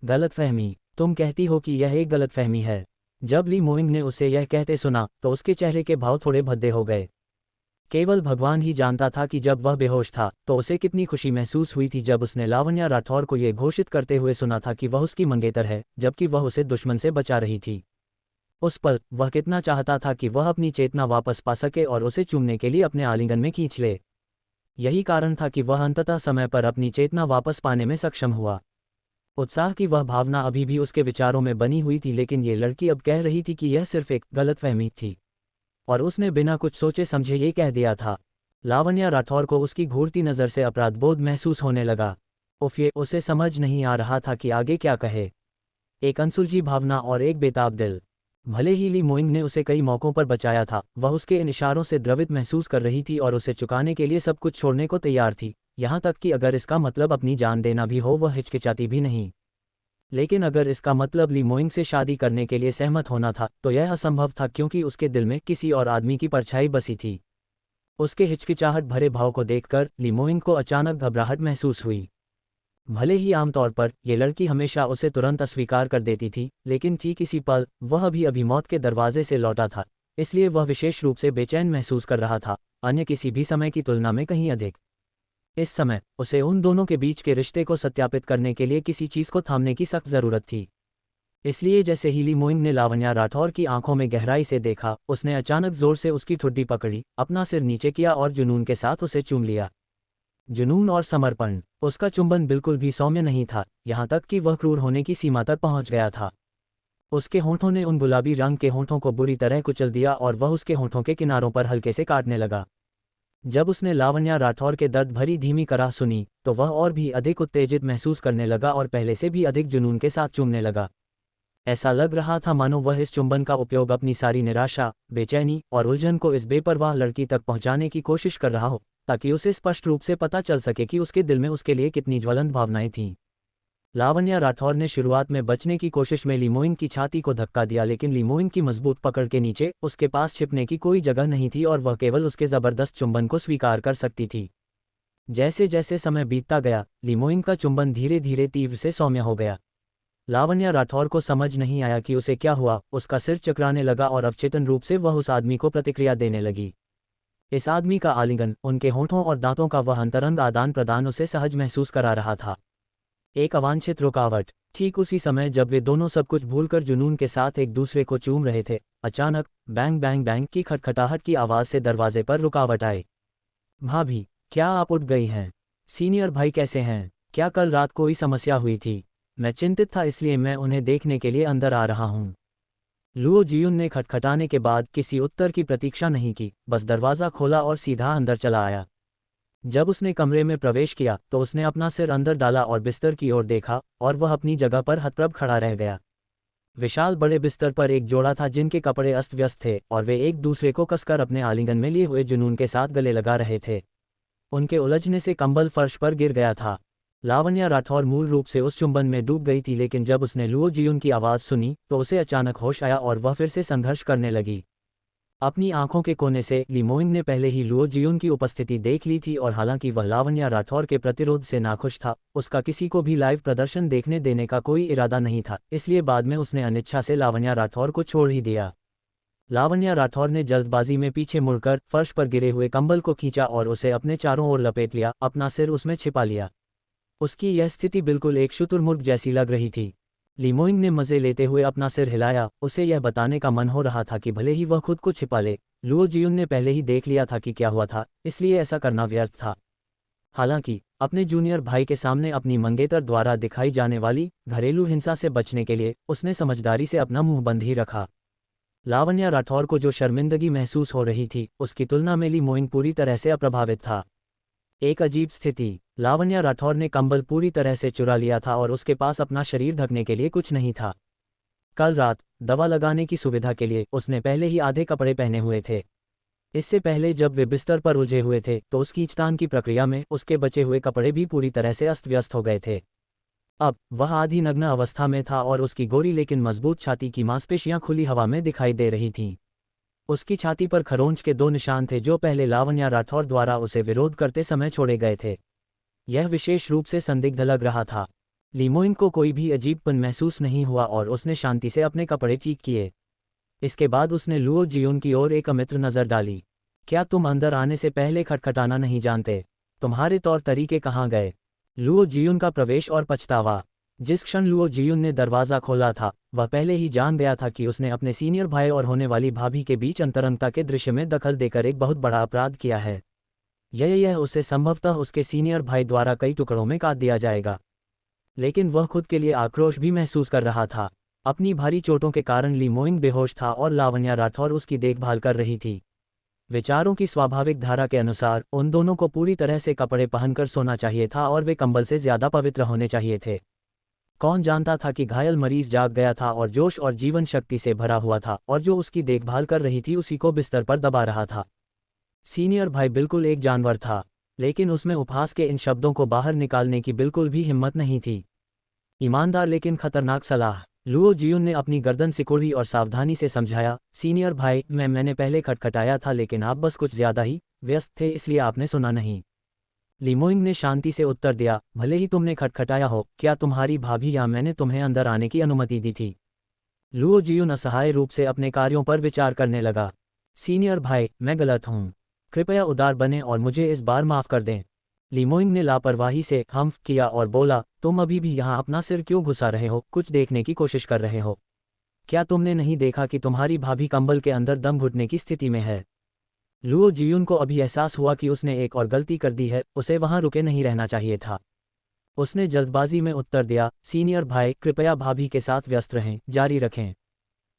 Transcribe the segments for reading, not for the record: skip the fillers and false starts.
गलतफहमी। तुम कहती हो कि यह एक गलतफहमी है। जब ली मोइंग ने उसे यह कहते सुना तो उसके चेहरे के भाव थोड़े भद्दे हो गए। केवल भगवान ही जानता था कि जब वह बेहोश था तो उसे कितनी खुशी महसूस हुई थी जब उसने लावण्या राठौर को यह घोषित करते हुए सुना था कि वह उसकी मंगेतर है, जबकि वह उसे दुश्मन से बचा रही थी। उस पल वह कितना चाहता था कि वह अपनी चेतना वापस पा सके और उसे चूमने के लिए अपने आलिंगन में खींच ले। यही कारण था कि वह अंततः समय पर अपनी चेतना वापस पाने में सक्षम हुआ। उत्साह की वह भावना अभी भी उसके विचारों में बनी हुई थी, लेकिन ये लड़की अब कह रही थी कि यह सिर्फ एक गलतफहमी थी, और उसने बिना कुछ सोचे समझे ये कह दिया था। लावण्या राठौर को उसकी घूरती नज़र से अपराधबोध महसूस होने लगा। ये उसे समझ नहीं आ रहा था कि आगे क्या कहे। एक अनसुलझी भावना और एक बेताब दिल। भले ही ली मोइंग ने उसे कई मौक़ों पर बचाया था, वह उसके इन इशारों से द्रवित महसूस कर रही थी और उसे चुकाने के लिए सब कुछ छोड़ने को तैयार थी, यहाँ तक कि अगर इसका मतलब अपनी जान देना भी हो वह हिचकिचाती भी नहीं। लेकिन अगर इसका मतलब ली मोइंग से शादी करने के लिए सहमत होना था तो यह असंभव था, क्योंकि उसके दिल में किसी और आदमी की परछाई बसी थी। उसके हिचकिचाहट भरे भाव को देखकर ली मोइंग को अचानक घबराहट महसूस हुई। भले ही आमतौर पर यह लड़की हमेशा उसे तुरंत अस्वीकार कर देती थी, लेकिन ठीक इसी पल वह अभी मौत के दरवाजे से लौटा था, इसलिए वह विशेष रूप से बेचैन महसूस कर रहा था, अन्य किसी भी समय की तुलना में कहीं अधिक। इस समय उसे उन दोनों के बीच के रिश्ते को सत्यापित करने के लिए किसी चीज़ को थामने की सख्त ज़रूरत थी। इसलिए जैसे ही ली मोइंग ने लावण्या राठौर की आंखों में गहराई से देखा, उसने अचानक जोर से उसकी ठुड्डी पकड़ी, अपना सिर नीचे किया और जुनून के साथ उसे चूम लिया। जुनून और समर्पण। उसका चुंबन बिल्कुल भी सौम्य नहीं था, यहाँ तक कि वह क्रूर होने की सीमा तक पहुँच गया था। उसके होंठों ने उन गुलाबी रंग के होंठों को बुरी तरह कुचल दिया और वह उसके होंठों के किनारों पर हल्के से काटने लगा। जब उसने लावण्या राठौर के दर्द भरी धीमी कराह सुनी तो वह और भी अधिक उत्तेजित महसूस करने लगा और पहले से भी अधिक जुनून के साथ चूमने लगा। ऐसा लग रहा था मानो वह इस चुंबन का उपयोग अपनी सारी निराशा, बेचैनी और उलझन को इस बेपरवाह लड़की तक पहुंचाने की कोशिश कर रहा हो, ताकि उसे स्पष्ट रूप से पता चल सके कि उसके दिल में उसके लिए कितनी ज्वलंत भावनाएं थीं। लावण्या राठौर ने शुरुआत में बचने की कोशिश में ली मोइंग की छाती को धक्का दिया, लेकिन ली मोइंग की मजबूत पकड़ के नीचे उसके पास छिपने की कोई जगह नहीं थी और वह केवल उसके ज़बरदस्त चुंबन को स्वीकार कर सकती थी। जैसे जैसे समय बीतता गया, ली मोइंग का चुंबन धीरे धीरे तीव्र से सौम्य हो गया। लावण्या राठौर को समझ नहीं आया कि उसे क्या हुआ, उसका सिर चकराने लगा और अवचेतन रूप से वह उस आदमी को प्रतिक्रिया देने लगी। इस आदमी का आलिंगन, उनके होंठों और दांतों का वह अंतरंग आदान प्रदान उसे सहज महसूस करा रहा था। एक अवांछित रुकावट। ठीक उसी समय जब वे दोनों सब कुछ भूलकर जुनून के साथ एक दूसरे को चूम रहे थे, अचानक बैंग बैंग बैंग की खटखटाहट की आवाज़ से दरवाजे पर रुकावट आए। भाभी, क्या आप उठ गई हैं? सीनियर भाई कैसे हैं? क्या कल रात कोई समस्या हुई थी? मैं चिंतित था, इसलिए मैं उन्हें देखने के लिए अंदर आ रहा हूँ। लुओ जियुन ने खटखटाने के बाद किसी उत्तर की प्रतीक्षा नहीं की, बस दरवाज़ा खोला और सीधा अंदर चला आया। जब उसने कमरे में प्रवेश किया तो उसने अपना सिर अंदर डाला और बिस्तर की ओर देखा, और वह अपनी जगह पर हतप्रभ खड़ा रह गया। विशाल बड़े बिस्तर पर एक जोड़ा था जिनके कपड़े अस्त व्यस्त थे और वे एक दूसरे को कसकर अपने आलिंगन में लिए हुए जुनून के साथ गले लगा रहे थे। उनके उलझने से कंबल फर्श पर गिर गया था। लावण्या राठौर मूल रूप से उस चुंबन में डूब गई थी, लेकिन जब उसने लुओ जियुन की आवाज़ सुनी तो उसे अचानक होश आया और वह फिर से संघर्ष करने लगी। अपनी आंखों के कोने से ली मोइंग ने पहले ही लुओ जियुन की उपस्थिति देख ली थी और हालांकि वह लावण्या राठौर के प्रतिरोध से नाखुश था, उसका किसी को भी लाइव प्रदर्शन देखने देने का कोई इरादा नहीं था, इसलिए बाद में उसने अनिच्छा से लावण्या राठौर को छोड़ ही दिया। लावण्या राठौर ने जल्दबाजी में पीछे मुड़कर फर्श पर गिरे हुए कंबल को खींचा और उसे अपने चारों ओर लपेट लिया, अपना सिर उसमें छिपा लिया। उसकी यह स्थिति बिल्कुल एक शुतुरमुर्ग जैसी लग रही थी। ली मोइंग ने मज़े लेते हुए अपना सिर हिलाया, उसे यह बताने का मन हो रहा था कि भले ही वह खुद को छिपा ले, लुओ जियुन ने पहले ही देख लिया था कि क्या हुआ था, इसलिए ऐसा करना व्यर्थ था। हालांकि अपने जूनियर भाई के सामने अपनी मंगेतर द्वारा दिखाई जाने वाली घरेलू हिंसा से बचने के लिए उसने समझदारी से अपना मुंह बंद ही रखा। लावण्या राठौर को जो शर्मिंदगी महसूस हो रही थी, उसकी तुलना में ली मोइंग पूरी तरह से अप्रभावित था। एक अजीब स्थिति। लावण्या राठौर ने कंबल पूरी तरह से चुरा लिया था और उसके पास अपना शरीर ढकने के लिए कुछ नहीं था। कल रात दवा लगाने की सुविधा के लिए उसने पहले ही आधे कपड़े पहने हुए थे। इससे पहले जब वे बिस्तर पर उलझे हुए थे तो उस खींचतान की प्रक्रिया में उसके बचे हुए कपड़े भी पूरी तरह से अस्त व्यस्त हो गए थे। अब वह आधी नग्न अवस्था में था और उसकी गोरी लेकिन मजबूत छाती की मांसपेशियां खुली हवा में दिखाई दे रही थीं। उसकी छाती पर खरोंच के 2 निशान थे जो पहले लावण्या राठौर द्वारा उसे विरोध करते समय छोड़े गए थे। यह विशेष रूप से संदिग्ध लग रहा था। लीमोइंग को कोई भी अजीबपन महसूस नहीं हुआ और उसने शांति से अपने कपड़े ठीक किए। इसके बाद उसने लुओ जियुन की ओर एक अमित्र नज़र डाली। क्या तुम अंदर आने से पहले खटखटाना नहीं जानते? तुम्हारे तौर तरीके कहाँ गए? लुओ जियुन का प्रवेश और पछतावा। जिस क्षण लुओ जियुन ने दरवाज़ा खोला था, वह पहले ही जान गया था कि उसने अपने सीनियर भाई और होने वाली भाभी के बीच अंतरंगता के दृश्य में दखल देकर एक बहुत बड़ा अपराध किया है। यह उसे संभवतः उसके सीनियर भाई द्वारा कई टुकड़ों में काट दिया जाएगा। लेकिन वह खुद के लिए आक्रोश भी महसूस कर रहा था। अपनी भारी चोटों के कारण लीमोइंग बेहोश था और लावण्या राठौर उसकी देखभाल कर रही थी। विचारों की स्वाभाविक धारा के अनुसार उन दोनों को पूरी तरह से कपड़े पहनकर सोना चाहिए था और वे कंबल से ज्यादा पवित्र होने चाहिए थे। कौन जानता था कि घायल मरीज जाग गया था और जोश और जीवन शक्ति से भरा हुआ था, और जो उसकी देखभाल कर रही थी उसी को बिस्तर पर दबा रहा था। सीनियर भाई बिल्कुल एक जानवर था, लेकिन उसमें उपहास के इन शब्दों को बाहर निकालने की बिल्कुल भी हिम्मत नहीं थी। ईमानदार लेकिन खतरनाक सलाह। लुओ जियुन ने अपनी गर्दन सिकोड़ी और सावधानी से समझाया, सीनियर भाई, मैंने पहले खटखटाया था लेकिन आप बस कुछ ज्यादा ही व्यस्त थे, इसलिए आपने सुना नहीं। लीमोइंग ने शांति से उत्तर दिया, भले ही तुमने खटखटाया हो, क्या तुम्हारी भाभी या मैंने तुम्हें अंदर आने की अनुमति दी थी? लुओ जियुन असहाय रूप से अपने कार्यों पर विचार करने लगा। सीनियर भाई, मैं गलत हूँ। कृपया उदार बने और मुझे इस बार माफ कर दें। लीमोइंग ने लापरवाही से हम्फ किया और बोला, तुम अभी भी यहाँ अपना सिर क्यों घुसा रहे हो? कुछ देखने की कोशिश कर रहे हो? क्या तुमने नहीं देखा कि तुम्हारी भाभी कंबल के अंदर दम घुटने की स्थिति में है? लुओ जियुन को अभी एहसास हुआ कि उसने एक और गलती कर दी है, उसे वहां रुके नहीं रहना चाहिए था। उसने जल्दबाजी में उत्तर दिया, सीनियर भाई, कृपया भाभी के साथ व्यस्त रहें, जारी रखें।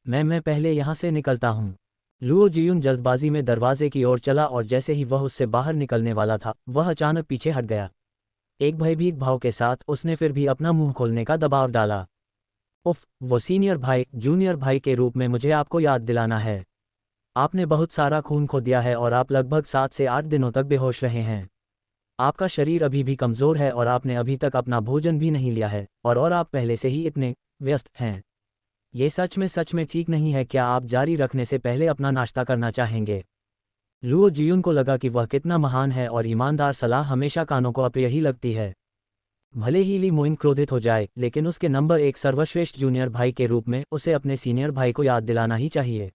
मैं पहले यहाँ से निकलता हूँ। लुओ जियुन जल्दबाजी में दरवाजे की ओर चला और जैसे ही वह उससे बाहर निकलने वाला था, वह अचानक पीछे हट गया। एक भयभीत भाव के साथ उसने फिर भी अपना मुंह खोलने का दबाव डाला। उफ, वो सीनियर भाई, जूनियर भाई के रूप में मुझे आपको याद दिलाना है। आपने बहुत सारा खून खो दिया है और आप लगभग 7 से 8 दिनों तक बेहोश रहे हैं। आपका शरीर अभी भी कमज़ोर है और आपने अभी तक अपना भोजन भी नहीं लिया है, और आप पहले से ही इतने व्यस्त हैं। ये सच में ठीक नहीं है। क्या आप जारी रखने से पहले अपना नाश्ता करना चाहेंगे? लुओ जियुन को लगा कि वह कितना महान है और ईमानदार सलाह हमेशा कानों को अप्रिय ही लगती है। भले ही लीमोइंग क्रोधित हो जाए, लेकिन उसके नंबर 1 सर्वश्रेष्ठ जूनियर भाई के रूप में उसे अपने सीनियर भाई को याद दिलाना ही चाहिए।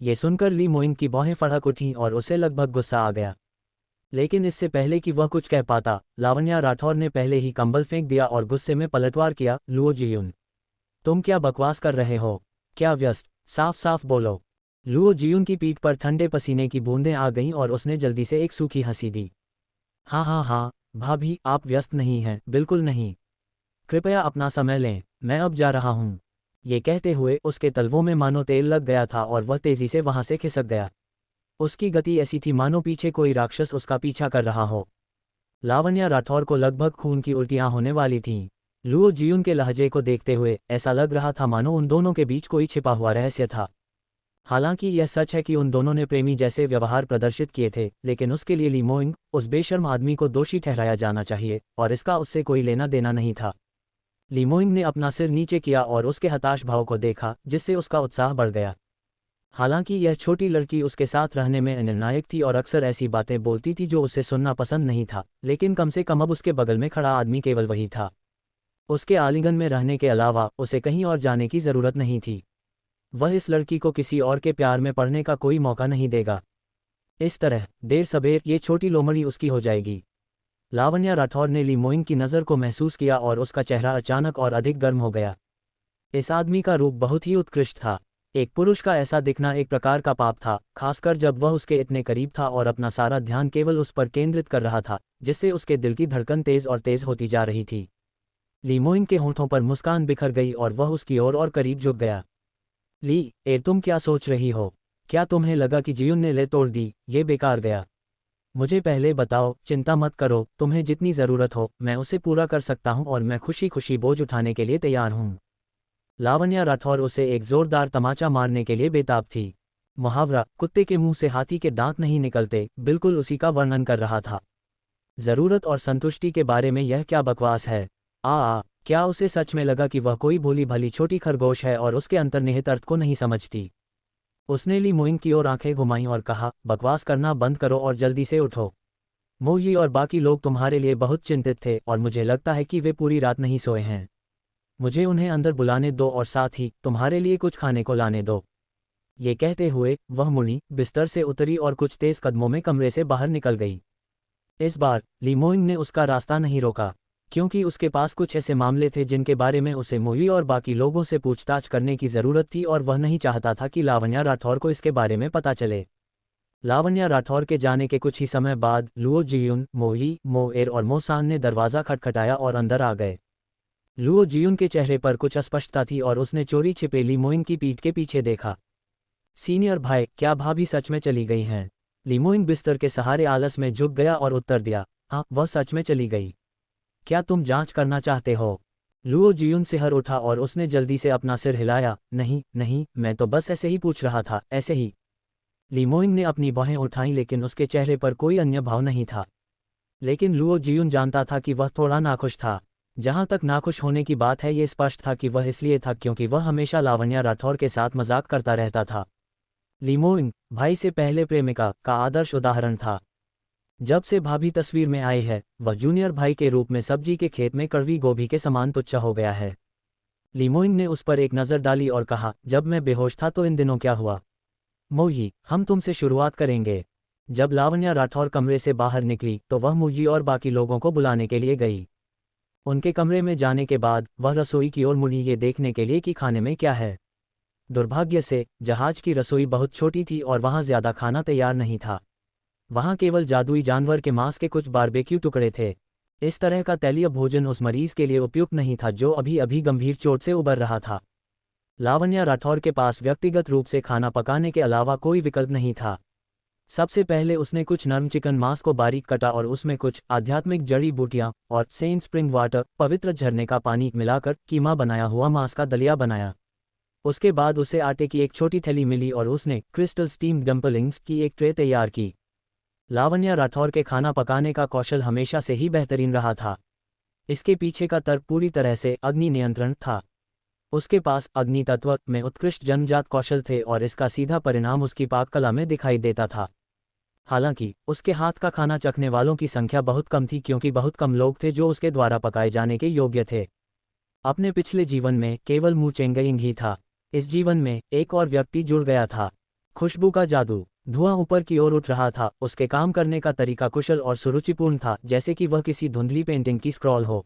ये सुनकर लीमोइंग की भौहें फड़क उठीं और उसे लगभग गुस्सा आ गया। लेकिन इससे पहले कि वह कुछ कह पाता, लावण्या राठौर ने पहले ही कंबल फेंक दिया और गुस्से में पलटवार किया, लुओ जियुन, तुम क्या बकवास कर रहे हो? क्या व्यस्त? साफ साफ बोलो। लुओ जियुन की पीठ पर ठंडे पसीने की बूंदें आ गईं और उसने जल्दी से एक सूखी हंसी दी। हाँ, भाभी, आप व्यस्त नहीं हैं, बिल्कुल नहीं। कृपया अपना समय लें, मैं अब जा रहा हूँ। ये कहते हुए उसके तलवों में मानो तेल लग गया था और वह तेजी से वहां से खिसक गया। उसकी गति ऐसी थी मानो पीछे कोई राक्षस उसका पीछा कर रहा हो। लावण्या राठौर को लगभग खून की उल्टियां होने वाली थीं। लुओ जियुन के लहजे को देखते हुए ऐसा लग रहा था मानो उन दोनों के बीच कोई छिपा हुआ रहस्य था। हालांकि यह सच है कि उन दोनों ने प्रेमी जैसे व्यवहार प्रदर्शित किए थे, लेकिन उसके लिए लीमोइंग, उस बेशर्म आदमी को दोषी ठहराया जाना चाहिए, और इसका उससे कोई लेना देना नहीं था। लीमोइंग ने अपना सिर नीचे किया और उसके हताश भाव को देखा, जिससे उसका उत्साह बढ़ गया। हालांकि यह छोटी लड़की उसके साथ रहने में निर्णायक थी और अक्सर ऐसी बातें बोलती थी जो उसे सुनना पसंद नहीं था, लेकिन कम से कम अब उसके बगल में खड़ा आदमी केवल वही था। उसके आलिंगन में रहने के अलावा उसे कहीं और जाने की जरूरत नहीं थी। वह इस लड़की को किसी और के प्यार में पड़ने का कोई मौका नहीं देगा। इस तरह देर सबेर ये छोटी लोमड़ी उसकी हो जाएगी। लावण्या राठौर ने लीमोइंग की नज़र को महसूस किया और उसका चेहरा अचानक और अधिक गर्म हो गया। इस आदमी का रूप बहुत ही उत्कृष्ट था। एक पुरुष का ऐसा दिखना एक प्रकार का पाप था, खासकर जब वह उसके इतने करीब था और अपना सारा ध्यान केवल उस पर केंद्रित कर रहा था, जिससे उसके दिल की धड़कन तेज और तेज होती जा रही थी। लीमोइंग के होंठों पर मुस्कान बिखर गई और वह उसकी ओर और करीब झुक गया। तुम क्या सोच रही हो? क्या तुम्हें लगा कि जियुन ने ले तोड़ दी? ये बेकार गया। मुझे पहले बताओ। चिंता मत करो, तुम्हें जितनी ज़रूरत हो मैं उसे पूरा कर सकता हूँ और मैं खुशी खुशी बोझ उठाने के लिए तैयार हूँ। लावण्या राठौर उसे एक जोरदार तमाचा मारने के लिए बेताब थी। मुहावरा, कुत्ते के मुंह से हाथी के दांत नहीं निकलते, बिल्कुल उसी का वर्णन कर रहा था। ज़रूरत और संतुष्टि के बारे में यह क्या बकवास है? क्या उसे सच में लगा कि वह कोई भोली भली छोटी खरगोश है और उसके अंतर्निहित अर्थ को नहीं समझती? उसने लीमोइंग की ओर आंखें घुमाईं और कहा, बकवास करना बंद करो और जल्दी से उठो। मोही और बाकी लोग तुम्हारे लिए बहुत चिंतित थे और मुझे लगता है कि वे पूरी रात नहीं सोए हैं। मुझे उन्हें अंदर बुलाने दो और साथ ही तुम्हारे लिए कुछ खाने को लाने दो। ये कहते हुए वह मुनि बिस्तर से उतरी और कुछ तेज कदमों में कमरे से बाहर निकल गई। इस बार लीमोइंग ने उसका रास्ता नहीं रोका, क्योंकि उसके पास कुछ ऐसे मामले थे जिनके बारे में उसे मोही और बाकी लोगों से पूछताछ करने की ज़रूरत थी और वह नहीं चाहता था कि लावण्या राठौर को इसके बारे में पता चले। लावण्या राठौर के जाने के कुछ ही समय बाद लुओ जियुन, मोही, मोएर और मोसान ने दरवाज़ा खटखटाया और अंदर आ गए। लुओ जियुन के चेहरे पर कुछ अस्पष्टता थी और उसने चोरी छिपे लीमोइंग की पीठ के पीछे देखा। सीनियर भाई, क्या भाभी सच में चली गई हैं? लीमोइंग बिस्तर के सहारे आलस में झुक गया और उत्तर दिया, हाँ, वह सच में चली गई। क्या तुम जांच करना चाहते हो? लुओ जियुन सिहर उठा और उसने जल्दी से अपना सिर हिलाया, नहीं नहीं, मैं तो बस ऐसे ही पूछ रहा था, ऐसे ही। लीमोइंग ने अपनी बाहें उठाईं लेकिन उसके चेहरे पर कोई अन्य भाव नहीं था। लेकिन लुओ जियुन जानता था कि वह थोड़ा नाखुश था। जहां तक नाखुश होने की बात है, ये स्पष्ट था कि वह इसलिए था क्योंकि वह हमेशा लावण्या राठौर के साथ मजाक करता रहता था। लीमोइंग भाई से पहले प्रेमिका का आदर्श उदाहरण था। जब से भाभी तस्वीर में आई है, वह जूनियर भाई के रूप में सब्जी के खेत में कड़वी गोभी के समान तुच्छ हो गया है। लीमोइंग ने उस पर एक नज़र डाली और कहा, जब मैं बेहोश था तो इन दिनों क्या हुआ? मोही, हम तुमसे शुरुआत करेंगे। जब लावण्या राठौर कमरे से बाहर निकली तो वह मोही और बाकी लोगों को बुलाने के लिए गई। उनके कमरे में जाने के बाद वह रसोई की ओर मुड़ी, ये देखने के लिए कि खाने में क्या है। दुर्भाग्य से जहाज की रसोई बहुत छोटी थी और वहाँ ज़्यादा खाना तैयार नहीं था। वहाँ केवल जादुई जानवर के मांस के कुछ बारबेक्यू टुकड़े थे। इस तरह का तैलीय भोजन उस मरीज के लिए उपयुक्त नहीं था जो अभी अभी गंभीर चोट से उबर रहा था। लावण्या राठौर के पास व्यक्तिगत रूप से खाना पकाने के अलावा कोई विकल्प नहीं था। सबसे पहले उसने कुछ नर्म चिकन मांस को बारीक कटा और उसमें कुछ आध्यात्मिक जड़ी बूटियां और सेंट स्प्रिंग वाटर, पवित्र झरने का पानी मिलाकर कीमा बनाया हुआ मांस का दलिया बनाया। उसके बाद उसे आटे की एक छोटी थैली मिली और उसने क्रिस्टल स्टीम्ड डम्पलिंग्स की एक ट्रे तैयार की। लावण्या राठौर के खाना पकाने का कौशल हमेशा से ही बेहतरीन रहा था। इसके पीछे का तर्क पूरी तरह से अग्नि नियंत्रण था। उसके पास अग्नि तत्व में उत्कृष्ट जन्मजात कौशल थे और इसका सीधा परिणाम उसकी पाक कला में दिखाई देता था। हालांकि उसके हाथ का खाना चखने वालों की संख्या बहुत कम थी क्योंकि बहुत कम लोग थे जो उसके द्वारा पकाए जाने के योग्य थे। अपने पिछले जीवन में केवल मू चेंगइंग ही था। इस जीवन में एक और व्यक्ति जुड़ गया था। खुशबू का जादू। धुआं ऊपर की ओर उठ रहा था। उसके काम करने का तरीका कुशल और सुरुचिपूर्ण था, जैसे कि वह किसी धुंधली पेंटिंग की स्क्रॉल हो।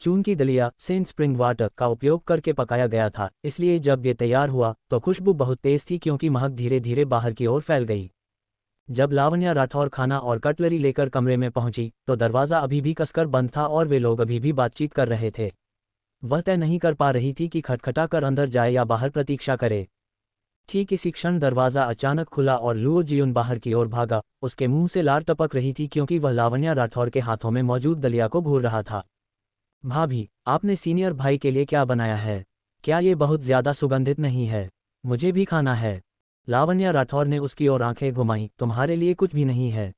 चून की दलिया सेंट स्प्रिंग वाटर का उपयोग करके पकाया गया था, इसलिए जब ये तैयार हुआ तो खुशबू बहुत तेज थी क्योंकि महक धीरे धीरे बाहर की ओर फैल गई। जब लावण्या राठौर खाना और कटलरी लेकर कमरे में पहुंची तो दरवाज़ा अभी भी कसकर बंद था और वे लोग अभी भी बातचीत कर रहे थे। वह तय नहीं कर पा रही थी कि खटखटा कर अंदर जाए या बाहर प्रतीक्षा करे। ठीक इसी क्षण दरवाज़ा अचानक खुला और लुओ जियुन बाहर की ओर भागा। उसके मुंह से लार टपक रही थी क्योंकि वह लावण्या राठौर के हाथों में मौजूद दलिया को घूर रहा था। भाभी, आपने सीनियर भाई के लिए क्या बनाया है? क्या ये बहुत ज़्यादा सुगंधित नहीं है? मुझे भी खाना है। लावण्या राठौर ने उसकी ओर आंखें घुमाईं। तुम्हारे लिए कुछ भी नहीं है?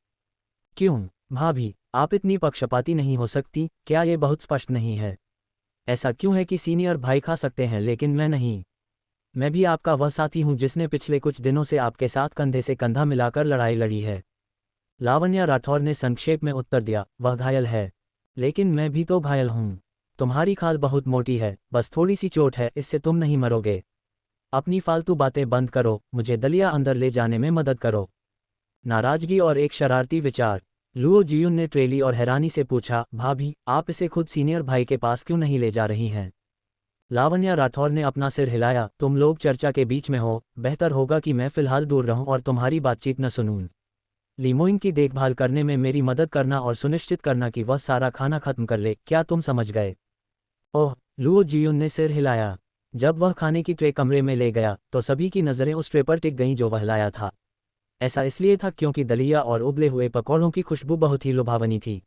क्यों भाभी, आप इतनी पक्षपाती नहीं हो सकती? क्या ये बहुत स्पष्ट नहीं है? ऐसा क्यों है कि सीनियर भाई खा सकते हैं लेकिन मैं नहीं? मैं भी आपका वह साथी हूं जिसने पिछले कुछ दिनों से आपके साथ कंधे से कंधा मिलाकर लड़ाई लड़ी है। लावण्या राठौर ने संक्षेप में उत्तर दिया, वह घायल है। लेकिन मैं भी तो घायल हूं। तुम्हारी खाल बहुत मोटी है, बस थोड़ी सी चोट है, इससे तुम नहीं मरोगे। अपनी फालतू बातें बंद करो, मुझे दलिया अंदर ले जाने में मदद करो। नाराजगी और एक शरारती विचार। लुओ जियुन ने ट्रेली और हैरानी से पूछा, भाभी, आप इसे खुद सीनियर भाई के पास क्यों नहीं ले जा रही हैं? लावण्या राठौर ने अपना सिर हिलाया, तुम लोग चर्चा के बीच में हो, बेहतर होगा कि मैं फिलहाल दूर रहूं और तुम्हारी बातचीत न सुनूं। लीमोइंग की देखभाल करने में मेरी मदद करना और सुनिश्चित करना कि वह सारा खाना खत्म कर ले, क्या तुम समझ गए? ओह, लुओ जियुन ने सिर हिलाया। जब वह खाने की ट्रे कमरे में ले गया तो सभी की नज़रें उस ट्रे पर टिक गईं जो वह लाया था। ऐसा इसलिए था क्योंकि दलिया और उबले हुए पकौड़ों की खुशबू बहुत ही लुभावनी थी।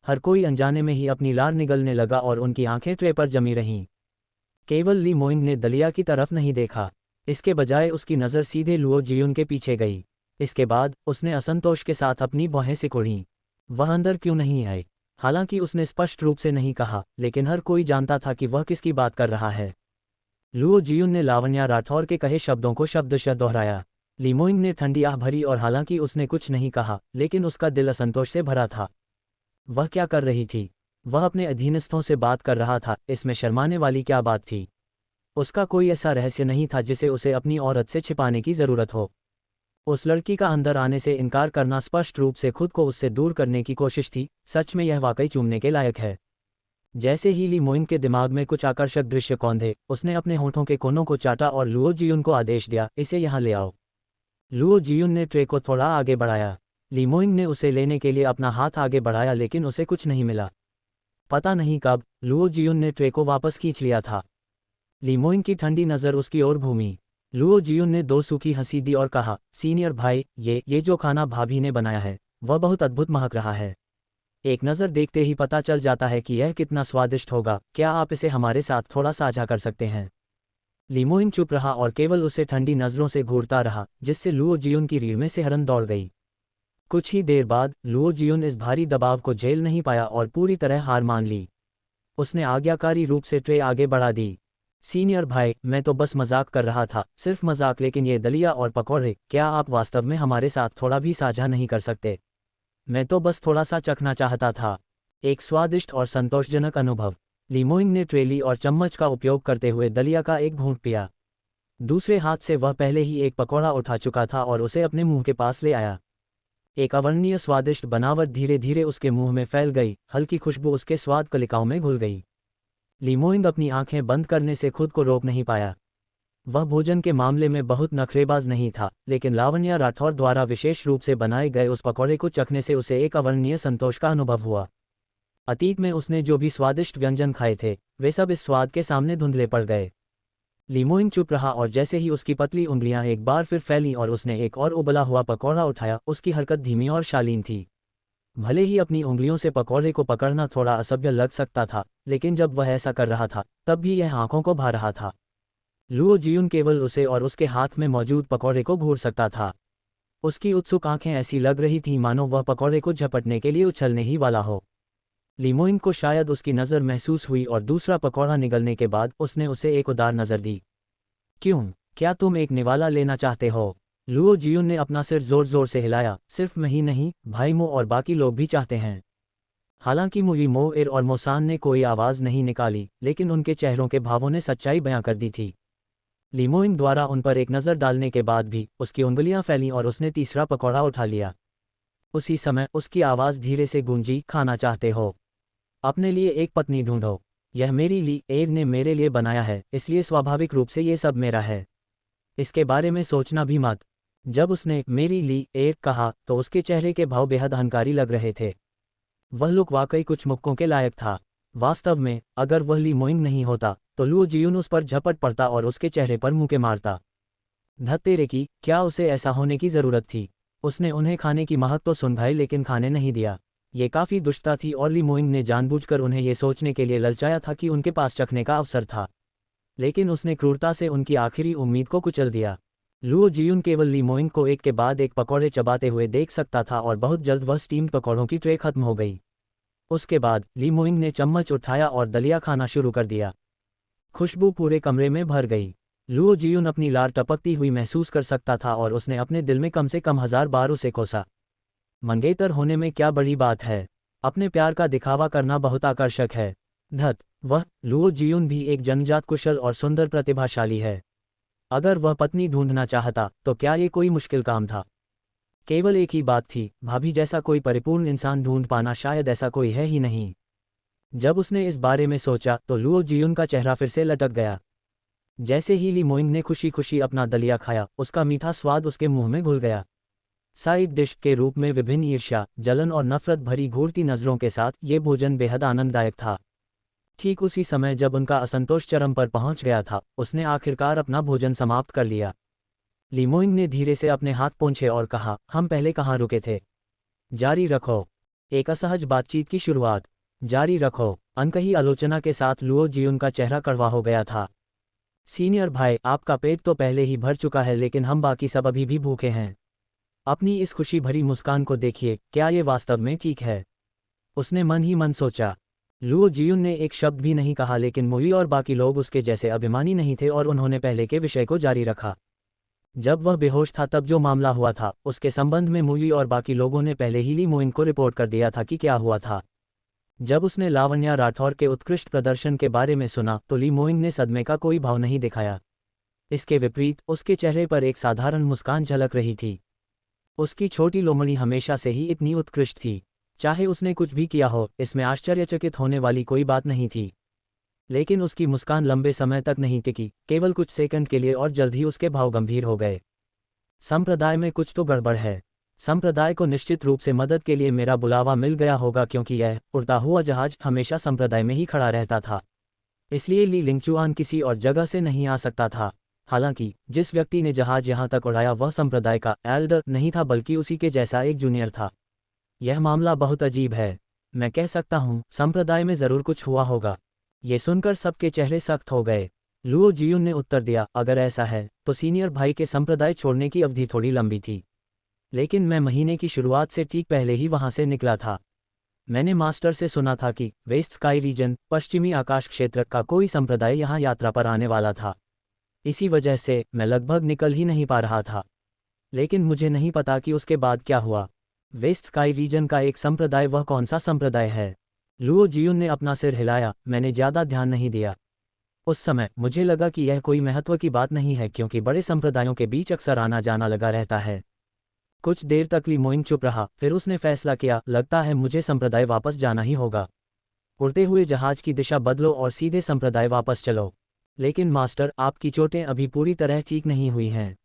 हर कोई अनजाने में ही अपनी लार निगलने लगा और उनकी आंखें ट्रे पर जमी रहीं। केवल लीमोइंग ने दलिया की तरफ नहीं देखा। इसके बजाय उसकी नज़र सीधे लुओ जियुन के पीछे गई। इसके बाद उसने असंतोष के साथ अपनी बाहें सिकुड़ीं। वह अंदर क्यों नहीं आए? हालांकि उसने स्पष्ट रूप से नहीं कहा, लेकिन हर कोई जानता था कि वह किसकी बात कर रहा है। लुओ जियुन ने लावण्या राठौर के कहे शब्दों को शब्दशः दोहराया। लीमोइंग ने ठंडी आह भरी और हालांकि उसने कुछ नहीं कहा, लेकिन उसका दिल असंतोष से भरा था। वह क्या कर रही थी? वह अपने अधीनस्थों से बात कर रहा था, इसमें शर्माने वाली क्या बात थी? उसका कोई ऐसा रहस्य नहीं था जिसे उसे अपनी औरत से छिपाने की ज़रूरत हो। उस लड़की का अंदर आने से इनकार करना स्पष्ट रूप से खुद को उससे दूर करने की कोशिश थी। सच में यह वाकई चूमने के लायक है। जैसे ही ली मोइंग के दिमाग में कुछ आकर्षक दृश्य कौंधे, उसने अपने होठों के कोनों को चाटा और लुओ जियुन को आदेश दिया, इसे यहाँ ले आओ। लुओ जियुन ने ट्रे को थोड़ा आगे बढ़ाया। ली मोइंग ने उसे लेने के लिए अपना हाथ आगे बढ़ाया, लेकिन उसे कुछ नहीं मिला। पता नहीं कब लुओ जियुन ने ट्रे को वापस खींच लिया था। ली मोइंग की ठंडी नज़र उसकी ओर घूमी। लुओ जियुन ने दो सूखी हंसी दी और कहा, सीनियर भाई, ये जो खाना भाभी ने बनाया है वह बहुत अद्भुत महक रहा है। एक नज़र देखते ही पता चल जाता है कि यह कितना स्वादिष्ट होगा। क्या आप इसे हमारे साथ थोड़ा साझा कर सकते हैं? ली मोइंग चुप रहा और केवल उसे ठंडी नज़रों से घूरता रहा, जिससे लुओ जियुन की रीढ़ में सिहरन दौड़ गई। कुछ ही देर बाद लुओ जियुन इस भारी दबाव को झेल नहीं पाया और पूरी तरह हार मान ली। उसने आज्ञाकारी रूप से ट्रे आगे बढ़ा दी। सीनियर भाई, मैं तो बस मजाक कर रहा था, सिर्फ मजाक, लेकिन ये दलिया और पकौड़े, क्या आप वास्तव में हमारे साथ थोड़ा भी साझा नहीं कर सकते? मैं तो बस थोड़ा सा चखना चाहता था। एक स्वादिष्ट और संतोषजनक अनुभव। ली मोइंग ने ट्रेली और चम्मच का उपयोग करते हुए दलिया का एक घूंट पिया। दूसरे हाथ से वह पहले ही एक पकौड़ा उठा चुका था और उसे अपने मुंह के पास ले आया। एक अवर्णनीय स्वादिष्ट बनावट धीरे धीरे उसके मुंह में फैल गई, हल्की खुशबू उसके स्वाद कलिकाओं में घुल गई। ली मोइंग अपनी आंखें बंद करने से खुद को रोक नहीं पाया। वह भोजन के मामले में बहुत नखरेबाज नहीं था, लेकिन लावण्या राठौर द्वारा विशेष रूप से बनाए गए उस पकौड़े को चखने से उसे एक अवर्णनीय संतोष का अनुभव हुआ। अतीत में उसने जो भी स्वादिष्ट व्यंजन खाए थे, वे सब इस स्वाद के सामने धुंधले पड़ गए। ली मोइंग चुप रहा और जैसे ही उसकी पतली उंगलियां एक बार फिर फैलीं और उसने एक और उबला हुआ पकौड़ा उठाया, उसकी हरकत धीमी और शालीन थी। भले ही अपनी उंगलियों से पकौड़े को पकड़ना थोड़ा असभ्य लग सकता था, लेकिन जब वह ऐसा कर रहा था तब भी यह आंखों को भा रहा था। लुओ जियुन केवल उसे और उसके हाथ में मौजूद पकौड़े को घूर सकता था। उसकी उत्सुक आंखें ऐसी लग रही थीं मानो वह पकौड़े को झपटने के लिए उछलने ही वाला हो। ली मोइंग को शायद उसकी नज़र महसूस हुई और दूसरा पकौड़ा निगलने के बाद उसने उसे एक उदार नज़र दी। क्यों, क्या तुम एक निवाला लेना चाहते हो? लुओ जियुन ने अपना सिर जोर जोर से हिलाया। सिर्फ मैं ही नहीं, भाई मो और बाकी लोग भी चाहते हैं। हालांकि मुई मो एर और मोसान ने कोई आवाज़ नहीं निकाली, लेकिन उनके चेहरों के भावों ने सच्चाई बयां कर दी थी। ली मोइंग द्वारा उन पर एक नज़र डालने के बाद भी उसकी उंगलियां फैलीं और उसने तीसरा पकौड़ा उठा लिया। उसी समय उसकी आवाज़ धीरे से गूंजी, खाना चाहते हो? अपने लिए एक पत्नी ढूंढो। यह मेरी ली एर ने मेरे लिए बनाया है, इसलिए स्वाभाविक रूप से ये सब मेरा है। इसके बारे में सोचना भी मत। जब उसने मेरी ली एर कहा तो उसके चेहरे के भाव बेहद अहंकारी लग रहे थे। वह लुक वाकई कुछ मुक्कों के लायक था। वास्तव में अगर वह ली मोइंग नहीं होता तो लुओ जियुन उस पर झपट पड़ता और उसके चेहरे पर मुँके मारता। धत्तेरे की, क्या उसे ऐसा होने की ज़रूरत थी? उसने उन्हें खाने की महक तो सुनगाई, लेकिन खाने नहीं दिया। ये काफ़ी दुष्टता थी और ली मोइंग ने जानबूझकर उन्हें ये सोचने के लिए ललचाया था कि उनके पास चखने का अवसर था, लेकिन उसने क्रूरता से उनकी आखिरी उम्मीद को कुचल दिया। लुओ जियुन केवल ली मोइंग को एक के बाद एक पकौड़े चबाते हुए देख सकता था और बहुत जल्द वह स्टीम्ड पकौड़ों की ट्रे खत्म हो गई। उसके बाद ली मोइंग ने चम्मच उठाया और दलिया खाना शुरू कर दिया। खुशबू पूरे कमरे में भर गई। लुओ जियुन अपनी लार टपकती हुई महसूस कर सकता था और उसने अपने दिल में कम से कम 1000 बार उसे कोसा। मंगेतर होने में क्या बड़ी बात है? अपने प्यार का दिखावा करना बहुत आकर्षक है। धत, वह लुओ जियुन भी एक जन्मजात कुशल और सुंदर प्रतिभाशाली है। अगर वह पत्नी ढूंढना चाहता तो क्या ये कोई मुश्किल काम था? केवल एक ही बात थी, भाभी जैसा कोई परिपूर्ण इंसान ढूंढ पाना शायद ऐसा कोई है ही नहीं। जब उसने इस बारे में सोचा तो लुओ जियुन का चेहरा फिर से लटक गया। जैसे ही ली मोइंग ने खुशी खुशी अपना दलिया खाया, उसका मीठा स्वाद उसके मुंह में घुल गया। साइड डिश के रूप में विभिन्न ईर्ष्या, जलन और नफरत भरी घूरती नज़रों के साथ ये भोजन बेहद आनंददायक था। ठीक उसी समय जब उनका असंतोष चरम पर पहुंच गया था, उसने आखिरकार अपना भोजन समाप्त कर लिया। ली मोइंग ने धीरे से अपने हाथ पोंछे और कहा, हम पहले कहाँ रुके थे? जारी रखो। एक असहज बातचीत की शुरुआत। जारी रखो। अनकही आलोचना के साथ लुओ जियुन का चेहरा कड़वा हो गया था। सीनियर भाई, आपका पेट तो पहले ही भर चुका है, लेकिन हम बाकी सब अभी भी भूखे हैं। अपनी इस खुशी भरी मुस्कान को देखिए, क्या ये वास्तव में ठीक है? उसने मन ही मन सोचा। लुओ जियुन ने एक शब्द भी नहीं कहा, लेकिन मुई और बाकी लोग उसके जैसे अभिमानी नहीं थे और उन्होंने पहले के विषय को जारी रखा। जब वह बेहोश था तब जो मामला हुआ था उसके संबंध में मुई और बाकी लोगों ने पहले ही ली मोइंग को रिपोर्ट कर दिया था कि क्या हुआ था। जब उसने लावण्या राठौर के उत्कृष्ट प्रदर्शन के बारे में सुना तो ली मोइंग ने सदमे का कोई भाव नहीं दिखाया। इसके विपरीत उसके चेहरे पर एक साधारण मुस्कान झलक रही थी। उसकी छोटी लोमड़ी हमेशा से ही इतनी उत्कृष्ट थी। चाहे उसने कुछ भी किया हो, इसमें आश्चर्यचकित होने वाली कोई बात नहीं थी। लेकिन उसकी मुस्कान लंबे समय तक नहीं टिकी, केवल कुछ सेकंड के लिए, और जल्द ही उसके भाव गंभीर हो गए। संप्रदाय में कुछ तो गड़बड़ है। संप्रदाय को निश्चित रूप से मदद के लिए मेरा बुलावा मिल गया होगा, क्योंकि यह उड़ता हुआ जहाज हमेशा संप्रदाय में ही खड़ा रहता था। इसलिए ली लिंगचुआन किसी और जगह से नहीं आ सकता था। हालांकि जिस व्यक्ति ने जहाज यहां तक उड़ाया वह संप्रदाय का एल्डर नहीं था, बल्कि उसी के जैसा एक जूनियर था। यह मामला बहुत अजीब है। मैं कह सकता हूं संप्रदाय में जरूर कुछ हुआ होगा। ये सुनकर सबके चेहरे सख्त हो गए। लुओ जियुन ने उत्तर दिया, अगर ऐसा है तो सीनियर भाई के संप्रदाय छोड़ने की अवधि थोड़ी लंबी थी, लेकिन मैं महीने की शुरुआत से ठीक पहले ही वहां से निकला था। मैंने मास्टर से सुना था कि वेस्ट स्काई रीजन, पश्चिमी आकाश क्षेत्र का कोई संप्रदाय यहाँ यात्रा पर आने वाला था। इसी वजह से मैं लगभग निकल ही नहीं पा रहा था। लेकिन मुझे नहीं पता कि उसके बाद क्या हुआ। वेस्ट स्काई रीजन का एक संप्रदाय, वह कौन सा संप्रदाय है? लुओ जियुन ने अपना सिर हिलाया। मैंने ज़्यादा ध्यान नहीं दिया। उस समय मुझे लगा कि यह कोई महत्व की बात नहीं है, क्योंकि बड़े संप्रदायों के बीच अक्सर आना जाना लगा रहता है। कुछ देर तक ली मोइंग चुप रहा, फिर उसने फैसला किया, लगता है मुझे संप्रदाय वापस जाना ही होगा। उड़ते हुए जहाज की दिशा बदलो और सीधे संप्रदाय वापस चलो। लेकिन मास्टर, आपकी चोटें अभी पूरी तरह ठीक नहीं हुई हैं।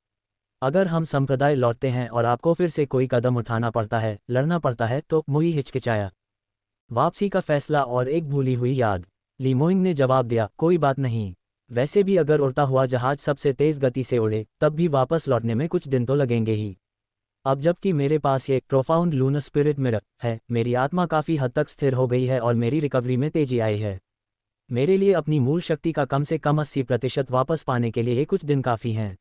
अगर हम संप्रदाय लौटते हैं और आपको फिर से कोई कदम उठाना पड़ता है, लड़ना पड़ता है, तो मुई हिचकिचाया। वापसी का फैसला और एक भूली हुई याद। ली मोइंग ने जवाब दिया, कोई बात नहीं। वैसे भी अगर उड़ता हुआ जहाज सबसे तेज गति से उड़े तब भी वापस लौटने में कुछ दिन तो लगेंगे ही। अब जबकि मेरे पास ये प्रोफाउंड लूनर स्पिरिट मिरर है, मेरी आत्मा काफ़ी हद तक स्थिर हो गई है और मेरी रिकवरी में तेजी आई है। मेरे लिए अपनी मूल शक्ति का कम से कम 80% वापस पाने के लिए ये कुछ दिन काफ़ी हैं।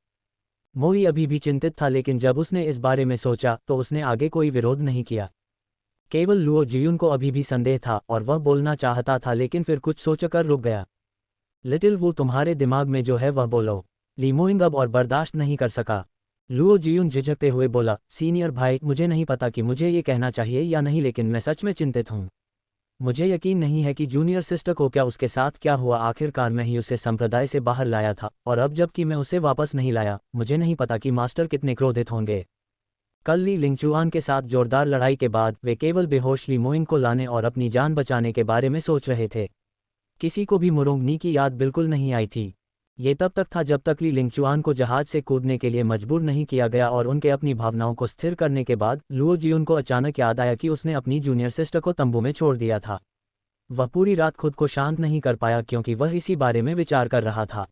मोई अभी भी चिंतित था, लेकिन जब उसने इस बारे में सोचा तो उसने आगे कोई विरोध नहीं किया। केवल लुओ जियुन को अभी भी संदेह था और वह बोलना चाहता था, लेकिन फिर कुछ सोचकर रुक गया। लिटिल वू, तुम्हारे दिमाग में जो है वह बोलो। ली मोइंग अब और बर्दाश्त नहीं कर सका। लुओ जियुन झिझकते हुए बोला, सीनियर भाई, मुझे नहीं पता कि मुझे ये कहना चाहिए या नहीं, लेकिन मैं सच में चिंतित हूँ। मुझे यकीन नहीं है कि जूनियर सिस्टर को क्या उसके साथ क्या हुआ। आखिरकार मैं ही उसे संप्रदाय से बाहर लाया था, और अब जबकि मैं उसे वापस नहीं लाया, मुझे नहीं पता कि मास्टर कितने क्रोधित होंगे। कल ली लिंगचुआन के साथ जोरदार लड़ाई के बाद वे केवल बेहोश ली मोइंग को लाने और अपनी जान बचाने के बारे में सोच रहे थे। किसी को भी मुरोंगनी की याद बिल्कुल नहीं आई थी। ये तब तक था जब तक ली लिंगचुआन को जहाज से कूदने के लिए मजबूर नहीं किया गया, और उनके अपनी भावनाओं को स्थिर करने के बाद लुओ जियुन को अचानक याद आया कि उसने अपनी जूनियर सिस्टर को तंबू में छोड़ दिया था। वह पूरी रात खुद को शांत नहीं कर पाया, क्योंकि वह इसी बारे में विचार कर रहा था।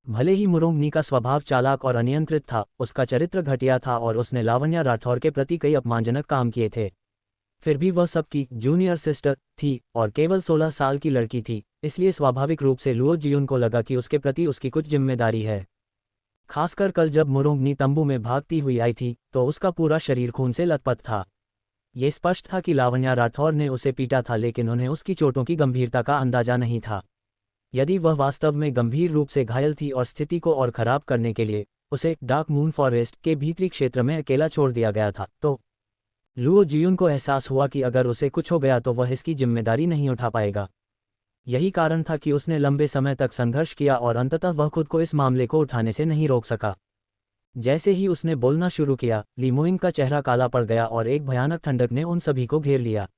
भले ही मुरोंगनी का स्वभाव चालाक और अनियंत्रित था, उसका चरित्र घटिया था और उसने लावण्या राठौर के प्रति कई अपमानजनक काम किए थे। फिर भी वह सबकी जूनियर सिस्टर थी और केवल 16 साल की लड़की थी, इसलिए स्वाभाविक रूप से लुओ जियुन को लगा कि उसके प्रति उसकी कुछ जिम्मेदारी है। खासकर कल जब मुरोंगनी तंबू में भागती हुई आई थी तो उसका पूरा शरीर खून से लथपथ था। ये स्पष्ट था कि लावण्या राठौर ने उसे पीटा था, लेकिन उन्हें उसकी चोटों की गंभीरता का अंदाजा नहीं था। यदि वह वास्तव में गंभीर रूप से घायल थी और स्थिति को और खराब करने के लिए उसे डार्क मून फॉरेस्ट के भीतरी क्षेत्र में अकेला छोड़ दिया गया था, तो लुओ जियुन को एहसास हुआ कि अगर उसे कुछ हो गया तो वह इसकी जिम्मेदारी नहीं उठा पाएगा। यही कारण था कि उसने लंबे समय तक संघर्ष किया और अंततः वह खुद को इस मामले को उठाने से नहीं रोक सका। जैसे ही उसने बोलना शुरू किया, ली मोइंग का चेहरा काला पड़ गया और एक भयानक ठंडक ने उन सभी को घेर लिया।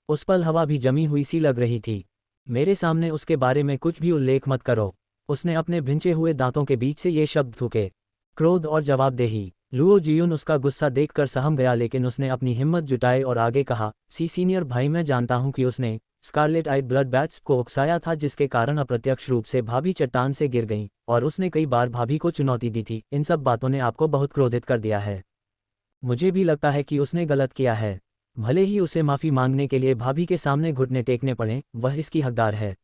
उस पल हवा भी जमी हुई सी लग रही थी। मेरे सामने उसके बारे में कुछ भी उल्लेख मत करो। उसने अपने भिंचे हुए दांतों के बीच से ये शब्द थूके। क्रोध और जवाबदेही। लुओ जियुन उसका गुस्सा देखकर सहम गया, लेकिन उसने अपनी हिम्मत जुटाई और आगे कहा, सीनियर भाई, मैं जानता हूं कि उसने स्कारलेट आइड ब्लड बैट्स को उकसाया था, जिसके कारण अप्रत्यक्ष रूप से भाभी चट्टान से गिर गईं, और उसने कई बार भाभी को चुनौती दी थी। इन सब बातों ने आपको बहुत क्रोधित कर दिया है। मुझे भी लगता है कि उसने गलत किया है। भले ही उसे माफ़ी मांगने के लिए भाभी के सामने घुटने टेकने पड़े, वह इसकी हकदार है।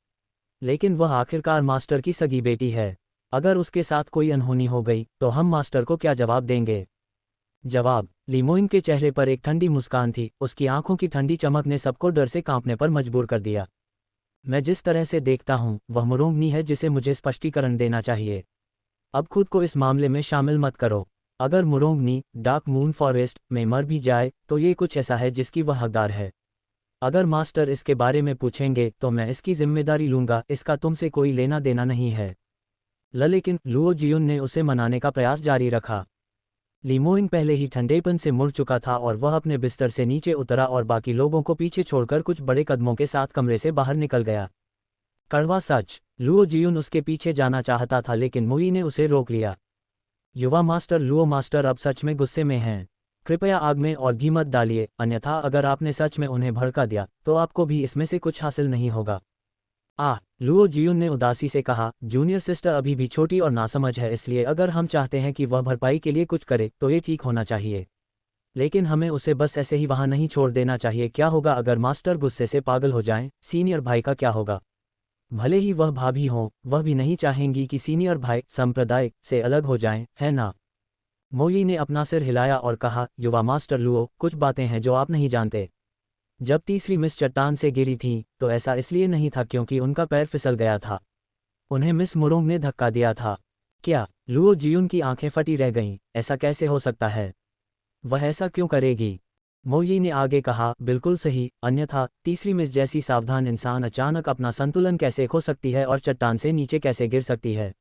लेकिन वह आखिरकार मास्टर की सगी बेटी है। अगर उसके साथ कोई अनहोनी हो गई तो हम मास्टर को क्या जवाब देंगे? जवाब। ली मोइंग के चेहरे पर एक ठंडी मुस्कान थी। उसकी आंखों की ठंडी चमक ने सबको डर से कांपने पर मजबूर कर दिया। मैं जिस तरह से देखता हूं वह मुरोंगनी है जिसे मुझे स्पष्टीकरण देना चाहिए। अब खुद को इस मामले में शामिल मत करो। अगर मुरोंगनी डार्क मून फॉरेस्ट में मर भी जाए तो ये कुछ ऐसा है जिसकी वह हकदार है। अगर मास्टर इसके बारे में पूछेंगे तो मैं इसकी जिम्मेदारी लूंगा, इसका तुमसे कोई लेना देना नहीं है। लेकिन लुओ जियुन ने उसे मनाने का प्रयास जारी रखा। ली मोइंग पहले ही ठंडेपन से मुड़ चुका था और वह अपने बिस्तर से नीचे उतरा और बाकी लोगों को पीछे छोड़कर कुछ बड़े कदमों के साथ कमरे से बाहर निकल गया। कड़वा सच, लुओ जियुन उसके पीछे जाना चाहता था लेकिन मुई ने उसे रोक लिया। युवा मास्टर लुओ मास्टर अब सच में गुस्से में हैं। कृपया आग में और घी मत डालिए, अन्यथा अगर आपने सच में उन्हें भड़का दिया तो आपको भी इसमें से कुछ हासिल नहीं होगा। लुओ जियुन ने उदासी से कहा, जूनियर सिस्टर अभी भी छोटी और नासमझ है, इसलिए अगर हम चाहते हैं कि वह भरपाई के लिए कुछ करे तो ये ठीक होना चाहिए। लेकिन हमें उसे बस ऐसे ही वहां नहीं छोड़ देना चाहिए। क्या होगा अगर मास्टर गुस्से से पागल हो जाएं? सीनियर भाई का क्या होगा? भले ही वह भाभी हों, वह भी नहीं चाहेंगी कि सीनियर भाई संप्रदाय से अलग हो जाएं, है ना? मोई ने अपना सिर हिलाया और कहा, युवा मास्टर लुओ, कुछ बातें हैं जो आप नहीं जानते। जब तीसरी मिस चट्टान से गिरी थी तो ऐसा इसलिए नहीं था क्योंकि उनका पैर फिसल गया था। उन्हें मिस मुरोंग ने धक्का दिया था। क्या? लुओ जियुन की आंखें फटी रह गईं। ऐसा कैसे हो सकता है? वह ऐसा क्यों करेगी? मोई ने आगे कहा, बिल्कुल सही, अन्यथा तीसरी मिस जैसी सावधान इंसान अचानक अपना संतुलन कैसे खो सकती है और चट्टान से नीचे कैसे गिर सकती है?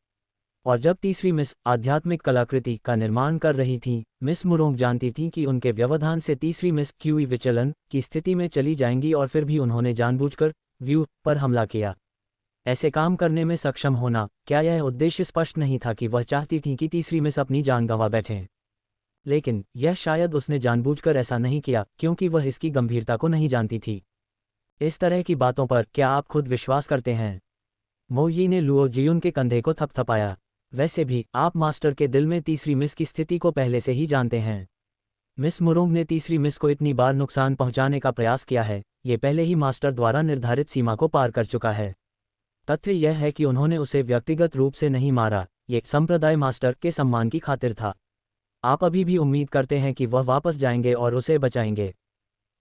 और जब तीसरी मिस आध्यात्मिक कलाकृति का निर्माण कर रही थी, मिस मुरोंग जानती थी कि उनके व्यवधान से तीसरी मिस क्यूई विचलन की स्थिति में चली जाएंगी और फिर भी उन्होंने जानबूझकर व्यू पर हमला किया। ऐसे काम करने में सक्षम होना, क्या यह उद्देश्य स्पष्ट नहीं था कि वह चाहती थी कि तीसरी मिस अपनी जान गंवा बैठें? लेकिन यह शायद उसने जानबूझकर ऐसा नहीं किया क्योंकि वह इसकी गंभीरता को नहीं जानती थी। इस तरह की बातों पर क्या आप खुद विश्वास करते हैं? मोई ने लुओ जियुन के कंधे को थपथपाया। वैसे भी आप मास्टर के दिल में तीसरी मिस की स्थिति को पहले से ही जानते हैं। मिस मुरोंग ने तीसरी मिस को इतनी बार नुकसान पहुंचाने का प्रयास किया है, ये पहले ही मास्टर द्वारा निर्धारित सीमा को पार कर चुका है। तथ्य यह है कि उन्होंने उसे व्यक्तिगत रूप से नहीं मारा, ये संप्रदाय मास्टर के सम्मान की खातिर था। आप अभी भी उम्मीद करते हैं कि वह वापस जाएंगे और उसे बचाएंगे?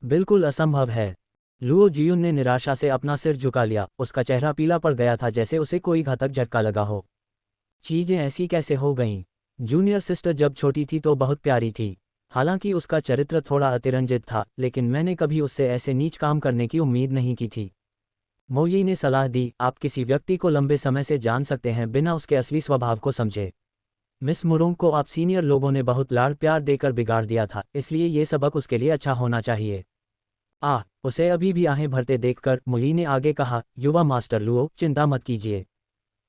बिल्कुल असंभव है। लुओ जियुन ने निराशा से अपना सिर झुका लिया। उसका चेहरा पीला पड़ गया था जैसे उसे कोई घातक झटका लगा हो। चीजें ऐसी कैसे हो गईं? जूनियर सिस्टर जब छोटी थी तो बहुत प्यारी थी। हालांकि उसका चरित्र थोड़ा अतिरंजित था, लेकिन मैंने कभी उससे ऐसे नीच काम करने की उम्मीद नहीं की थी। मोई ने सलाह दी, आप किसी व्यक्ति को लंबे समय से जान सकते हैं बिना उसके असली स्वभाव को समझे। मिस मुरोंग को आप सीनियर लोगों ने बहुत लाड़ प्यार देकर बिगाड़ दिया था, इसलिए ये सबक उसके लिए अच्छा होना चाहिए। उसे अभी भी आहें भरते देखकर मोई ने आगे कहा, युवा मास्टर लुओ, चिंता मत कीजिए।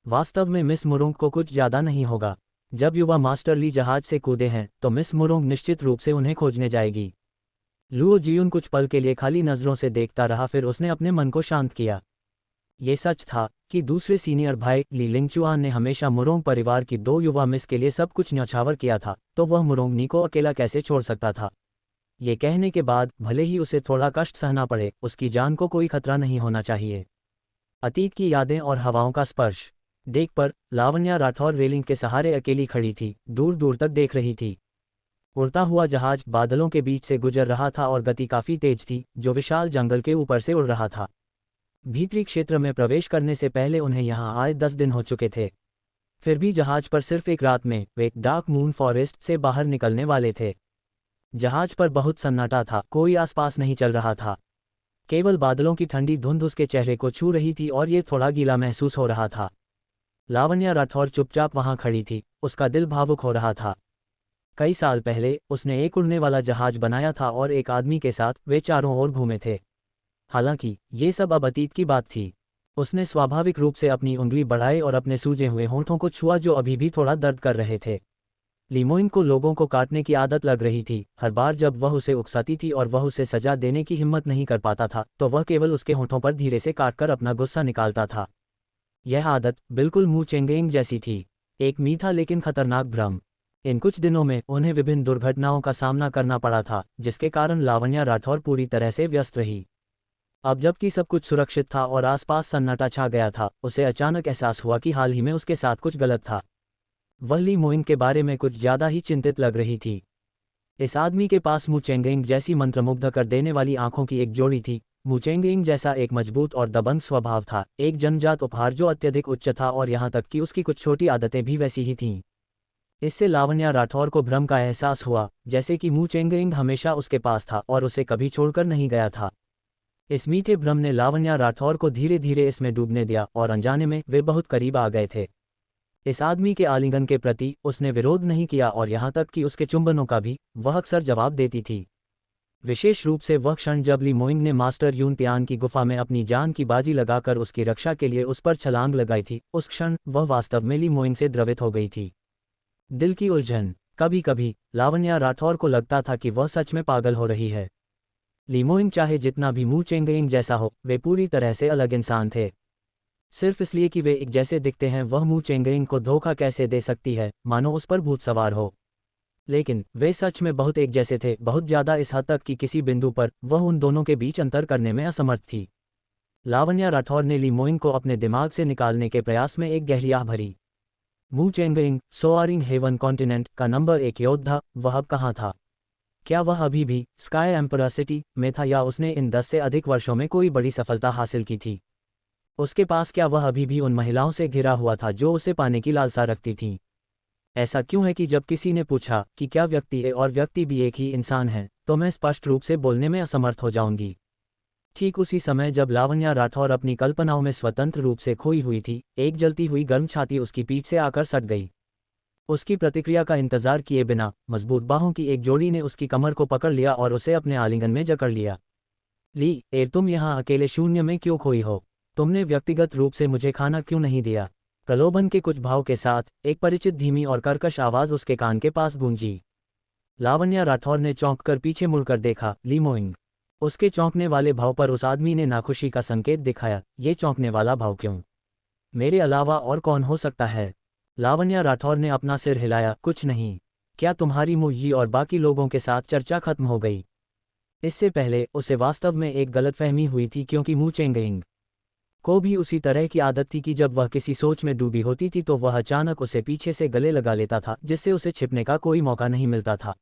वास्तव में मिस मुरोंग को कुछ ज्यादा नहीं होगा। जब युवा मास्टर ली जहाज से कूदे हैं तो मिस मुरोंग निश्चित रूप से उन्हें खोजने जाएगी। लुओ जियुन कुछ पल के लिए खाली नजरों से देखता रहा, फिर उसने अपने मन को शांत किया। ये सच था कि दूसरे सीनियर भाई ली लिंगचुआन ने हमेशा मुरोंग परिवार की 2 युवा मिस के लिए सब कुछ न्यौछावर किया था, तो वह मुरोंगनी को अकेला कैसे छोड़ सकता था? ये कहने के बाद भले ही उसे थोड़ा कष्ट सहना पड़े, उसकी जान को कोई खतरा नहीं होना चाहिए। अतीत की यादें और हवाओं का स्पर्श। डेक पर लावण्या राठौर रेलिंग के सहारे अकेली खड़ी थी, दूर दूर तक देख रही थी। उड़ता हुआ जहाज बादलों के बीच से गुजर रहा था और गति काफी तेज थी, जो विशाल जंगल के ऊपर से उड़ रहा था। भीतरी क्षेत्र में प्रवेश करने से पहले उन्हें यहां आए 10 दिन हो चुके थे। फिर भी जहाज पर सिर्फ एक रात में वे डार्क मून फॉरेस्ट से बाहर निकलने वाले थे। जहाज पर बहुत सन्नाटा था, कोई आसपास नहीं चल रहा था। केवल बादलों की ठंडी धुंध उसके चेहरे को छू रही थी और ये थोड़ा गीला महसूस हो रहा था। लावण्या राठौर चुपचाप वहां खड़ी थी, उसका दिल भावुक हो रहा था। कई साल पहले उसने एक उड़ने वाला जहाज बनाया था और एक आदमी के साथ वे चारों ओर घूमे थे। हालांकि ये सब अब अतीत की बात थी। उसने स्वाभाविक रूप से अपनी उंगली बढ़ाई और अपने सूजे हुए होंठों को छुआ जो अभी भी थोड़ा दर्द कर रहे थे। लिमोइन को लोगों को काटने की आदत लग रही थी। हर बार जब वह उसे उकसाती थी और वह उसे सजा देने की हिम्मत नहीं कर पाता था तो वह केवल उसके होंठों पर धीरे से काटकर अपना गुस्सा निकालता था। यह आदत बिल्कुल मू चेंगेंग जैसी थी, एक मीठा लेकिन खतरनाक भ्रम। इन कुछ दिनों में उन्हें विभिन्न दुर्घटनाओं का सामना करना पड़ा था, जिसके कारण लावण्या राठौर पूरी तरह से व्यस्त रही। अब जबकि सब कुछ सुरक्षित था और आसपास सन्नाटा छा गया था, उसे अचानक एहसास हुआ कि हाल ही में उसके साथ कुछ गलत था। वह ली मोइन के बारे में कुछ ज्यादा ही चिंतित लग रही थी। इस आदमी के पास मू चेंगेंग जैसी मंत्रमुग्ध कर देने वाली आंखों की एक जोड़ी थी। मू चेंगेंग जैसा एक मजबूत और दबंग स्वभाव था, एक जन्मजात उपहार जो अत्यधिक उच्च था, और यहाँ तक कि उसकी कुछ छोटी आदतें भी वैसी ही थीं। इससे लावण्या राठौर को भ्रम का एहसास हुआ, जैसे कि मू चेंगइंग हमेशा उसके पास था और उसे कभी छोड़कर नहीं गया था। इस मीठे भ्रम ने लावण्या राठौर को धीरे धीरे इसमें डूबने दिया और अनजाने में वे बहुत करीब आ गए थे। इस आदमी के आलिंगन के प्रति उसने विरोध नहीं किया और यहाँ तक कि उसके चुंबनों का भी वह अक्सर जवाब देती थी। विशेष रूप से वह क्षण जब ली मोइंग ने मास्टर यून तियान की गुफा में अपनी जान की बाजी लगाकर उसकी रक्षा के लिए उस पर छलांग लगाई थी, उस क्षण वह वास्तव में ली मोइंग से द्रवित हो गई थी। दिल की उलझन। कभी कभी लावण्या राठौर को लगता था कि वह सच में पागल हो रही है। ली मोइंग चाहे जितना भी मू चेंगइंग जैसा हो, वे पूरी तरह से अलग इंसान थे। सिर्फ इसलिए कि वे एक जैसे दिखते हैं वह मू चेंगइंग को धोखा कैसे दे सकती है, मानो उस पर भूत सवार हो। लेकिन वे सच में बहुत एक जैसे थे, बहुत ज़्यादा, इस हद तक कि किसी बिंदु पर वह उन दोनों के बीच अंतर करने में असमर्थ थी। लावण्या राठौर ने ली मोइंग को अपने दिमाग से निकालने के प्रयास में एक गहरी आह भरी। मू चेंगइंग, सोआरिंग हेवन कॉन्टिनेंट का नंबर 1 योद्धा, वह अब कहाँ था? क्या वह अभी भी स्काई एम्परर सिटी में था या उसने इन 10 से अधिक वर्षों में कोई बड़ी सफलता हासिल की थी? उसके पास क्या वह अभी भी उन महिलाओं से घिरा हुआ था जो उसे पाने की लालसा रखती थीं? ऐसा क्यों है कि जब किसी ने पूछा कि क्या व्यक्ति ए और व्यक्ति बी एक ही इंसान है, तो मैं स्पष्ट रूप से बोलने में असमर्थ हो जाऊंगी। ठीक उसी समय जब लावण्या राठौर अपनी कल्पनाओं में स्वतंत्र रूप से खोई हुई थी, एक जलती हुई गर्म छाती उसकी पीठ से आकर सट गई। उसकी प्रतिक्रिया का इंतजार किए बिना मजबूत बाहों की एक जोड़ी ने उसकी कमर को पकड़ लिया और उसे अपने आलिंगन में जकड़ लिया। ली ए, तुम यहाँ अकेले शून्य में क्यों खोई हो? तुमने व्यक्तिगत रूप से मुझे खाना क्यों नहीं दिया? प्रलोभन के कुछ भाव के साथ एक परिचित धीमी और कर्कश आवाज उसके कान के पास गूंजी। लावण्या राठौर ने चौंककर पीछे मुड़कर देखा। ली मोइंग। उसके चौंकने वाले भाव पर उस आदमी ने नाखुशी का संकेत दिखाया। ये चौंकने वाला भाव क्यों? मेरे अलावा और कौन हो सकता है? लावण्या राठौर ने अपना सिर हिलाया। कुछ नहीं। क्या तुम्हारी मुझी और बाकी लोगों के साथ चर्चा खत्म हो गई? इससे पहले उसे वास्तव में एक गलतफहमी हुई थी, क्योंकि मू चेंगइंग को भी उसी तरह की आदत थी कि जब वह किसी सोच में डूबी होती थी तो वह अचानक उसे पीछे से गले लगा लेता था, जिससे उसे छिपने का कोई मौका नहीं मिलता था।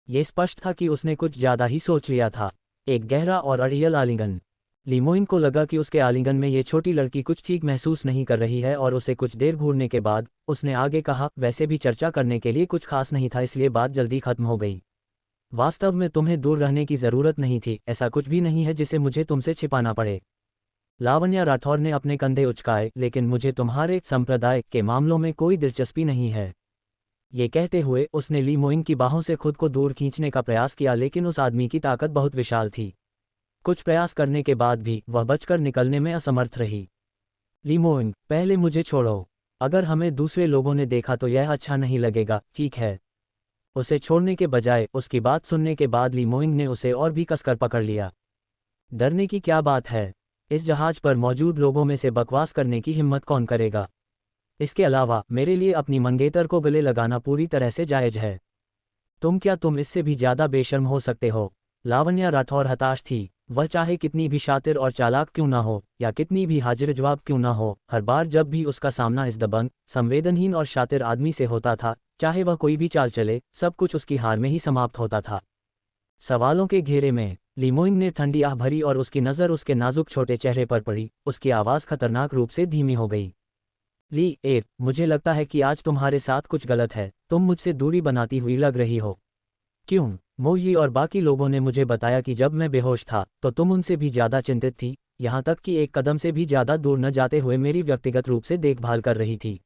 ये स्पष्ट था कि उसने कुछ ज्यादा ही सोच लिया था। एक गहरा और अड़ियल आलिंगन। ली मोइंग को लगा कि उसके आलिंगन में ये छोटी लड़की कुछ ठीक महसूस नहीं कर रही है और उसे कुछ देर घूरने के बाद उसने आगे कहा, वैसे भी चर्चा करने के लिए कुछ खास नहीं था, इसलिए बात जल्दी खत्म हो गई। वास्तव में तुम्हें दूर रहने की जरूरत नहीं थी। ऐसा कुछ भी नहीं है जिसे मुझे तुमसे छिपाना पड़े। लावण्या राठौर ने अपने कंधे उचकाए। लेकिन मुझे तुम्हारे संप्रदाय के मामलों में कोई दिलचस्पी नहीं है। ये कहते हुए उसने ली मोइंग की बाहों से खुद को दूर खींचने का प्रयास किया, लेकिन उस आदमी की ताकत बहुत विशाल थी। कुछ प्रयास करने के बाद भी वह बचकर निकलने में असमर्थ रही। ली मोइंग, पहले मुझे छोड़ो। अगर हमें दूसरे लोगों ने देखा तो यह अच्छा नहीं लगेगा, ठीक है? उसे छोड़ने के बजाय उसकी बात सुनने के बाद ली मोइंग ने उसे और भी कसकर पकड़ लिया। डरने की क्या बात है? इस जहाज पर मौजूद लोगों में से बकवास करने की हिम्मत कौन करेगा? इसके अलावा मेरे लिए अपनी मंगेतर को गले लगाना पूरी तरह से जायज़ है। तुम इससे भी ज़्यादा बेशर्म हो सकते हो। लावण्या राठौर हताश थी। वह चाहे कितनी भी शातिर और चालाक क्यों ना हो, या कितनी भी हाजिर जवाब क्यों ना हो, हर बार जब भी उसका सामना इस दबंग, संवेदनहीन और शातिर आदमी से होता था, चाहे वह कोई भी चाल चले, सब कुछ उसकी हार में ही समाप्त होता था। सवालों के घेरे में ली मोइंग ने ठंडी आह भरी और उसकी नज़र उसके नाजुक छोटे चेहरे पर पड़ी। उसकी आवाज़ खतरनाक रूप से धीमी हो गई। ली ए, मुझे लगता है कि आज तुम्हारे साथ कुछ गलत है। तुम मुझसे दूरी बनाती हुई लग रही हो। क्यों? मोई और बाकी लोगों ने मुझे बताया कि जब मैं बेहोश था तो तुम उनसे भी ज़्यादा चिंतित थी, यहाँ तक कि एक कदम से भी ज़्यादा दूर न जाते हुए मेरी व्यक्तिगत रूप से देखभाल कर रही थी।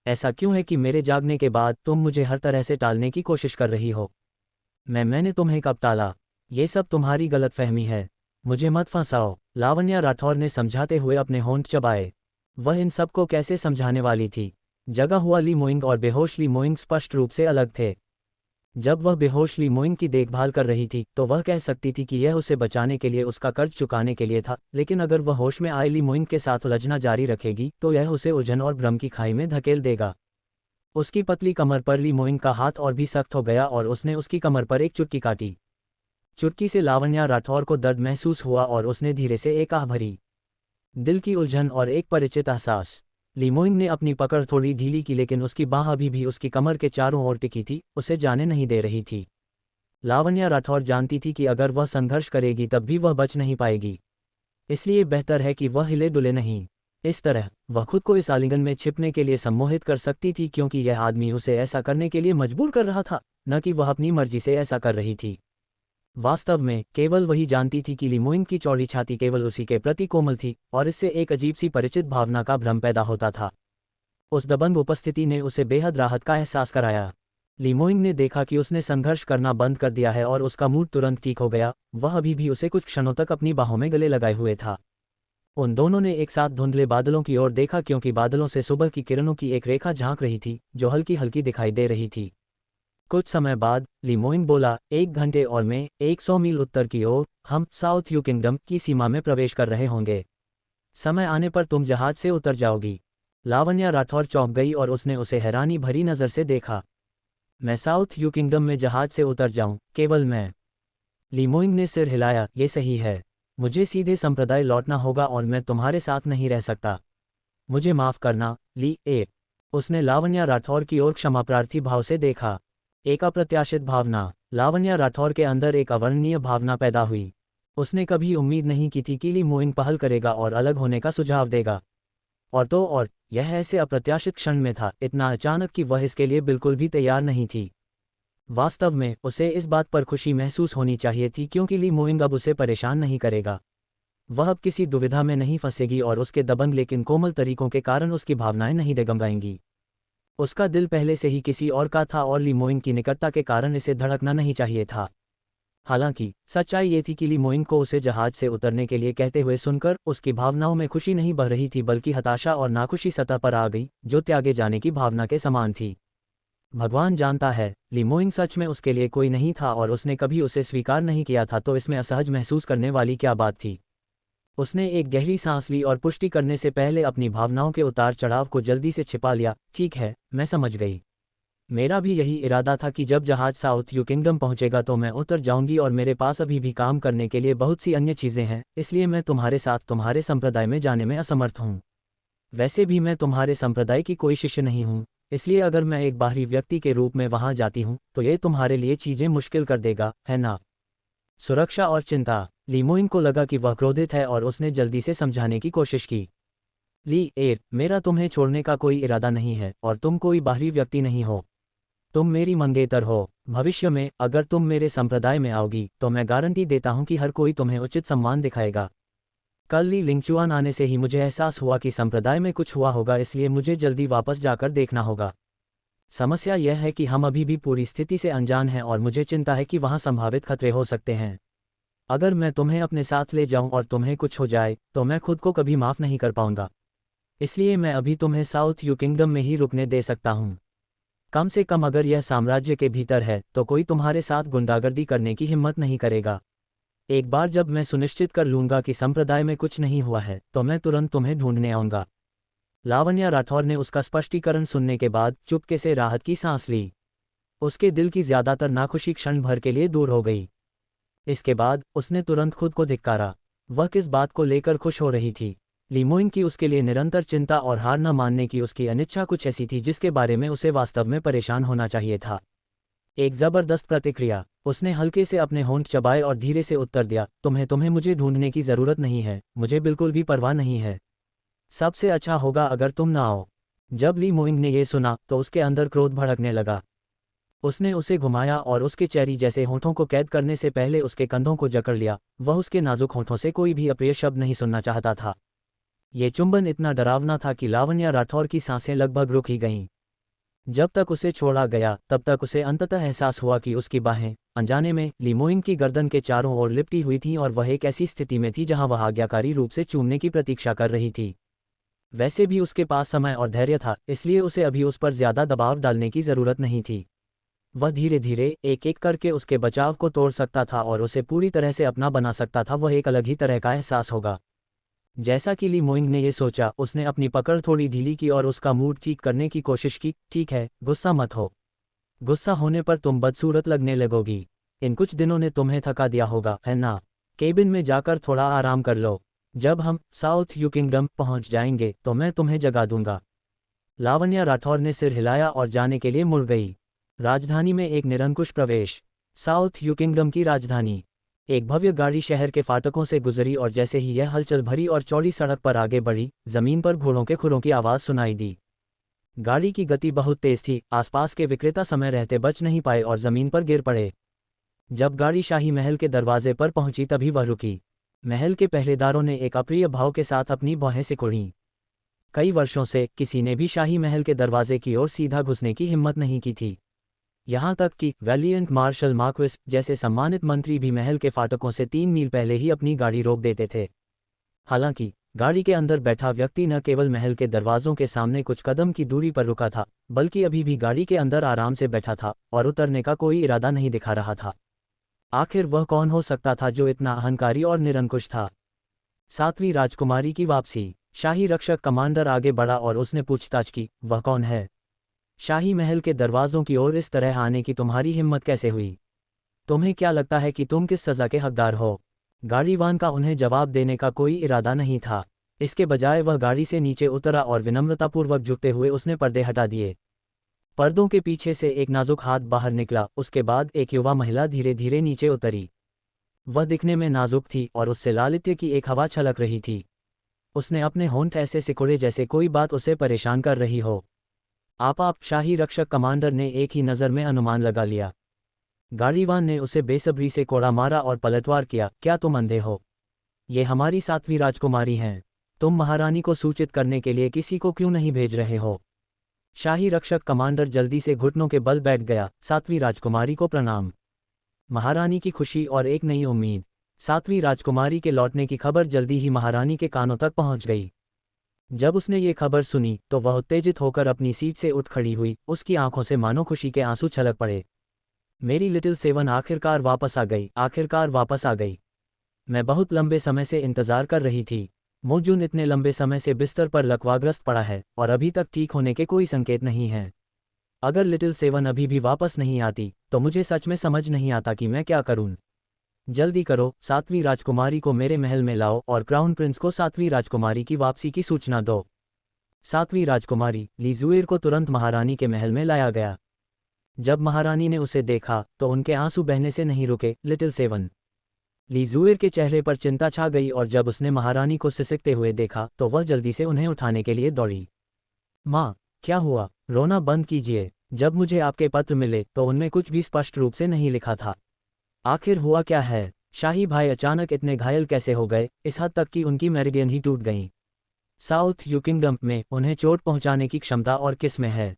ऐसा क्यों है कि मेरे जागने के बाद तुम मुझे हर तरह से टालने की कोशिश कर रही हो? मैंने तुम्हें कब टाला? ये सब तुम्हारी गलतफहमी है। मुझे मत फंसाओ। लावण्या राठौर ने समझाते हुए अपने होंठ चबाए। वह इन सब को कैसे समझाने वाली थी? जगा हुआ ली मोइंग और बेहोश ली मोइंग स्पष्ट रूप से अलग थे। जब वह बेहोश ली मोइंग की देखभाल कर रही थी तो वह कह सकती थी कि यह उसे बचाने के लिए उसका कर्ज चुकाने के लिए था, लेकिन अगर वह होश में आए ली मोइंग के साथ उलझना जारी रखेगी तो यह उसे उलझन और भ्रम की खाई में धकेल देगा। उसकी पतली कमर पर ली मोइंग का हाथ और भी सख्त हो गया और उसने उसकी कमर पर एक चुटकी काटी। चुटकी से लावण्या राठौर को दर्द महसूस हुआ और उसने धीरे से एक आह भरी। दिल की उलझन और एक परिचित एहसास। ली मोइंग ने अपनी पकड़ थोड़ी ढीली की, लेकिन उसकी बाह अभी भी उसकी कमर के चारों ओर टिकी थी, उसे जाने नहीं दे रही थी। लावण्या राठौर जानती थी कि अगर वह संघर्ष करेगी तब भी वह बच नहीं पाएगी। इसलिए बेहतर है कि वह हिले डुले नहीं। इस तरह वह खुद को इस आलिंगन में छिपने के लिए सम्मोहित कर सकती थी क्योंकि यह आदमी उसे ऐसा करने के लिए मजबूर कर रहा था, न कि वह अपनी मर्जी से ऐसा कर रही थी। वास्तव में केवल वही जानती थी कि ली मोइंग की चौड़ी छाती केवल उसी के प्रति कोमल थी और इससे एक अजीब सी परिचित भावना का भ्रम पैदा होता था। उस दबंग उपस्थिति ने उसे बेहद राहत का एहसास कराया। ली मोइंग ने देखा कि उसने संघर्ष करना बंद कर दिया है और उसका मूड तुरंत ठीक हो गया। वह अभी भी उसे कुछ क्षणों तक अपनी बाहों में गले लगाए हुए था। उन दोनों ने एक साथ धुंधले बादलों की ओर देखा क्योंकि बादलों से सुबह की किरणों की एक रेखा झांक रही थी जो हल्की हल्की दिखाई दे रही थी। कुछ समय बाद ली मोइंग बोला, 1 घंटे और मैं 100 मील उत्तर की ओर हम साउथ यू किंगडम की सीमा में प्रवेश कर रहे होंगे। समय आने पर तुम जहाज से उतर जाओगी। लावण्या राठौर चौंक गई और उसने उसे हैरानी भरी नज़र से देखा। मैं साउथ यू किंगडम में जहाज से उतर जाऊं, केवल मैं? ली मोइंग ने सिर हिलाया, ये सही है। मुझे सीधे संप्रदाय लौटना होगा और मैं तुम्हारे साथ नहीं रह सकता। मुझे माफ़ करना, ली ए। उसने लावण्या राठौर की ओर क्षमाप्रार्थी भाव से देखा। एक अप्रत्याशित भावना। लावण्या राठौर के अंदर एक अवर्णनीय भावना पैदा हुई। उसने कभी उम्मीद नहीं की थी कि ली मोइंग पहल करेगा और अलग होने का सुझाव देगा। और यह ऐसे अप्रत्याशित क्षण में था, इतना अचानक कि वह इसके लिए बिल्कुल भी तैयार नहीं थी। वास्तव में उसे इस बात पर खुशी महसूस होनी चाहिए थी क्योंकि ली मोइंग अब उसे परेशान नहीं करेगा। वह अब किसी दुविधा में नहीं फंसेगी और उसके दबंग लेकिन कोमल तरीकों के कारण उसकी भावनाएं नहीं डगमगाएंगी। उसका दिल पहले से ही किसी और का था और ली मोइंग की निकटता के कारण इसे धड़कना नहीं चाहिए था। हालांकि सच्चाई ये थी कि ली मोइंग को उसे जहाज से उतरने के लिए कहते हुए सुनकर उसकी भावनाओं में खुशी नहीं बह रही थी बल्कि हताशा और नाखुशी सतह पर आ गई जो त्यागे जाने की भावना के समान थी। भगवान जानता है, ली मोइंग सच में उसके लिए कोई नहीं था और उसने कभी उसे स्वीकार नहीं किया था, तो इसमें असहज महसूस करने वाली क्या बात थी। उसने एक गहरी सांस ली और पुष्टि करने से पहले अपनी भावनाओं के उतार चढ़ाव को जल्दी से छिपा लिया। ठीक है, मैं समझ गई। मेरा भी यही इरादा था कि जब जहाज साउथ यू किंगडम पहुंचेगा तो मैं उतर जाऊंगी और मेरे पास अभी भी काम करने के लिए बहुत सी अन्य चीज़ें हैं, इसलिए मैं तुम्हारे साथ तुम्हारे संप्रदाय में जाने में असमर्थ हूँ। वैसे भी मैं तुम्हारे संप्रदाय की कोई शिष्य नहीं हूँ, इसलिए अगर मैं एक बाहरी व्यक्ति के रूप में वहां जाती हूँ तो ये तुम्हारे लिए चीज़ें मुश्किल कर देगा, है ना? सुरक्षा और चिंता। ली मोइंग को लगा कि वह क्रोधित है और उसने जल्दी से समझाने की कोशिश की। ली ए, मेरा तुम्हें छोड़ने का कोई इरादा नहीं है और तुम कोई बाहरी व्यक्ति नहीं हो। तुम मेरी मंगेतर हो। भविष्य में अगर तुम मेरे संप्रदाय में आओगी तो मैं गारंटी देता हूं कि हर कोई तुम्हें उचित सम्मान दिखाएगा। कल ली लिंगचुआन आने से ही मुझे एहसास हुआ कि संप्रदाय में कुछ हुआ होगा, इसलिए मुझे जल्दी वापस जाकर देखना होगा। समस्या यह है कि हम अभी भी पूरी स्थिति से अनजान हैं और मुझे चिंता है कि वहां संभावित खतरे हो सकते हैं। अगर मैं तुम्हें अपने साथ ले जाऊं और तुम्हें कुछ हो जाए तो मैं खुद को कभी माफ़ नहीं कर पाऊंगा। इसलिए मैं अभी तुम्हें साउथ यू किंगडम में ही रुकने दे सकता हूं। कम से कम अगर यह साम्राज्य के भीतर है तो कोई तुम्हारे साथ गुंडागर्दी करने की हिम्मत नहीं करेगा। एक बार जब मैं सुनिश्चित कर लूंगा कि संप्रदाय में कुछ नहीं हुआ है तो मैं तुरंत तुम्हें ढूंढने आऊंगा। लावण्या राठौर ने उसका स्पष्टीकरण सुनने के बाद चुपके से राहत की सांस ली। उसके दिल की ज्यादातर नाखुशी क्षण भर के लिए दूर हो गई। इसके बाद उसने तुरंत खुद को धिक्कारा। वह किस बात को लेकर खुश हो रही थी? ली मोइंग की उसके लिए निरंतर चिंता और हार न मानने की उसकी अनिच्छा कुछ ऐसी थी जिसके बारे में उसे वास्तव में परेशान होना चाहिए था। एक जबरदस्त प्रतिक्रिया। उसने हल्के से अपने होंठ चबाए और धीरे से उत्तर दिया, तुम्हें मुझे ढूंढने की जरूरत नहीं है, मुझे बिल्कुल भी परवाह नहीं है। सबसे अच्छा होगा अगर तुम ना आओ। जब ली मोइंग ने यह सुना तो उसके अंदर क्रोध भड़कने लगा। उसने उसे घुमाया और उसके चेरी जैसे होठों को कैद करने से पहले उसके कंधों को जकड़ लिया। वह उसके नाजुक होठों से कोई भी अप्रिय शब्द नहीं सुनना चाहता था। ये चुंबन इतना डरावना था कि लावण्या राठौर की सांसें लगभग रुक ही गईं। जब तक उसे छोड़ा गया तब तक उसे अंततः एहसास हुआ कि उसकी बाहें अनजाने में ली मोइंग की गर्दन के चारों ओर लिपटी हुई थीं और वह एक ऐसी स्थिति में थी जहां वह आज्ञाकारी रूप से चूमने की प्रतीक्षा कर रही थी। वैसे भी उसके पास समय और धैर्य था, इसलिए उसे अभी उस पर ज्यादा दबाव डालने की जरूरत नहीं थी। वह धीरे धीरे एक एक करके उसके बचाव को तोड़ सकता था और उसे पूरी तरह से अपना बना सकता था। वह एक अलग ही तरह का एहसास होगा। जैसा कि ली मोइंग ने यह सोचा, उसने अपनी पकड़ थोड़ी ढीली की और उसका मूड ठीक करने की कोशिश की। ठीक है, गुस्सा मत हो। गुस्सा होने पर तुम बदसूरत लगने लगोगी। इन कुछ दिनों ने तुम्हें थका दिया होगा, है ना? केबिन में जाकर थोड़ा आराम कर लो। जब हम साउथ यू किंगडम पहुंच जाएंगे तो मैं तुम्हें जगा दूंगा। लावण्या राठौर ने सिर हिलाया और जाने के लिए मुड़ गई। राजधानी में एक निरंकुश प्रवेश। साउथ यू किंगडम की राजधानी। एक भव्य गाड़ी शहर के फाटकों से गुजरी और जैसे ही यह हलचल भरी और चौड़ी सड़क पर आगे बढ़ी, जमीन पर घोड़ों के खुरों की आवाज़ सुनाई दी। गाड़ी की गति बहुत तेज थी, आसपास के विक्रेता समय रहते बच नहीं पाए और जमीन पर गिर पड़े। जब गाड़ी शाही महल के दरवाजे पर पहुंची तभी वह रुकी। महल के पहरेदारों ने एक अप्रिय भाव के साथ अपनी भौहें सिकुड़ीं। कई वर्षों से किसी ने भी शाही महल के दरवाजे की ओर सीधा घुसने की हिम्मत नहीं की थी। यहाँ तक कि वैलियंट मार्शल मार्क्विस जैसे सम्मानित मंत्री भी महल के फाटकों से 3 मील पहले ही अपनी गाड़ी रोक देते थे। हालांकि गाड़ी के अंदर बैठा व्यक्ति न केवल महल के दरवाजों के सामने कुछ कदम की दूरी पर रुका था, बल्कि अभी भी गाड़ी के अंदर आराम से बैठा था और उतरने का कोई इरादा नहीं दिखा रहा था। आखिर वह कौन हो सकता था जो इतना अहंकारी और निरंकुश था? 7वीं राजकुमारी की वापसी। शाही रक्षक कमांडर आगे बढ़ा और उसने पूछताछ की, वह कौन है? शाही महल के दरवाजों की ओर इस तरह आने की तुम्हारी हिम्मत कैसे हुई? तुम्हें क्या लगता है कि तुम किस सज़ा के हकदार हो? गाड़ीवान का उन्हें जवाब देने का कोई इरादा नहीं था। इसके बजाय वह गाड़ी से नीचे उतरा और विनम्रतापूर्वक झुकते हुए उसने पर्दे हटा दिए। पर्दों के पीछे से एक नाजुक हाथ बाहर निकला, उसके बाद एक युवा महिला धीरे धीरे नीचे उतरी। वह दिखने में नाजुक थी और उससे लालित्य की एक हवा छलक रही थी। उसने अपने होंठ ऐसे सिकुड़े जैसे कोई बात उसे परेशान कर रही हो। आप शाही रक्षक कमांडर ने एक ही नज़र में अनुमान लगा लिया। गाड़ीवान ने उसे बेसब्री से कोड़ा मारा और पलटवार किया, क्या तुम अंधे हो? ये हमारी 7वीं राजकुमारी हैं। तुम महारानी को सूचित करने के लिए किसी को क्यों नहीं भेज रहे हो? शाही रक्षक कमांडर जल्दी से घुटनों के बल बैठ गया। 7वीं राजकुमारी को प्रणाम। महारानी की खुशी और एक नई उम्मीद। 7वीं राजकुमारी के लौटने की खबर जल्दी ही महारानी के कानों तक पहुंच गई। जब उसने ये खबर सुनी तो वह उत्तेजित होकर अपनी सीट से उठ खड़ी हुई, उसकी आंखों से मानो खुशी के आंसू छलक पड़े। मेरी लिटिल सेवन आखिरकार वापस आ गई, आखिरकार वापस आ गई। मैं बहुत लंबे समय से इंतजार कर रही थी। मोजून इतने लंबे समय से बिस्तर पर लकवाग्रस्त पड़ा है और अभी तक ठीक होने के कोई संकेत नहीं हैं। अगर लिटिल सेवन अभी भी वापस नहीं आती तो मुझे सच में समझ नहीं आता कि मैं क्या करूं। जल्दी करो, 7वीं राजकुमारी को मेरे महल में लाओ और क्राउन प्रिंस को 7वीं राजकुमारी की वापसी की सूचना दो। 7वीं राजकुमारी लीजुएर को तुरंत महारानी के महल में लाया गया। जब महारानी ने उसे देखा तो उनके आंसू बहने से नहीं रुके। Little seven. लीजुएर के चेहरे पर चिंता छा गई और जब उसने महारानी को सिसकते हुए देखा तो वह जल्दी से उन्हें उठाने के लिए दौड़ी। माँ, क्या हुआ? रोना बंद कीजिए। जब मुझे आपके पत्र मिले तो उनमें कुछ भी स्पष्ट रूप से नहीं लिखा था। आखिर हुआ क्या है? शाही भाई अचानक इतने घायल कैसे हो गए, इस हद तक कि उनकी मेरिडियन ही टूट गईं? साउथ यू किंगडम में उन्हें चोट पहुंचाने की क्षमता और किस में है?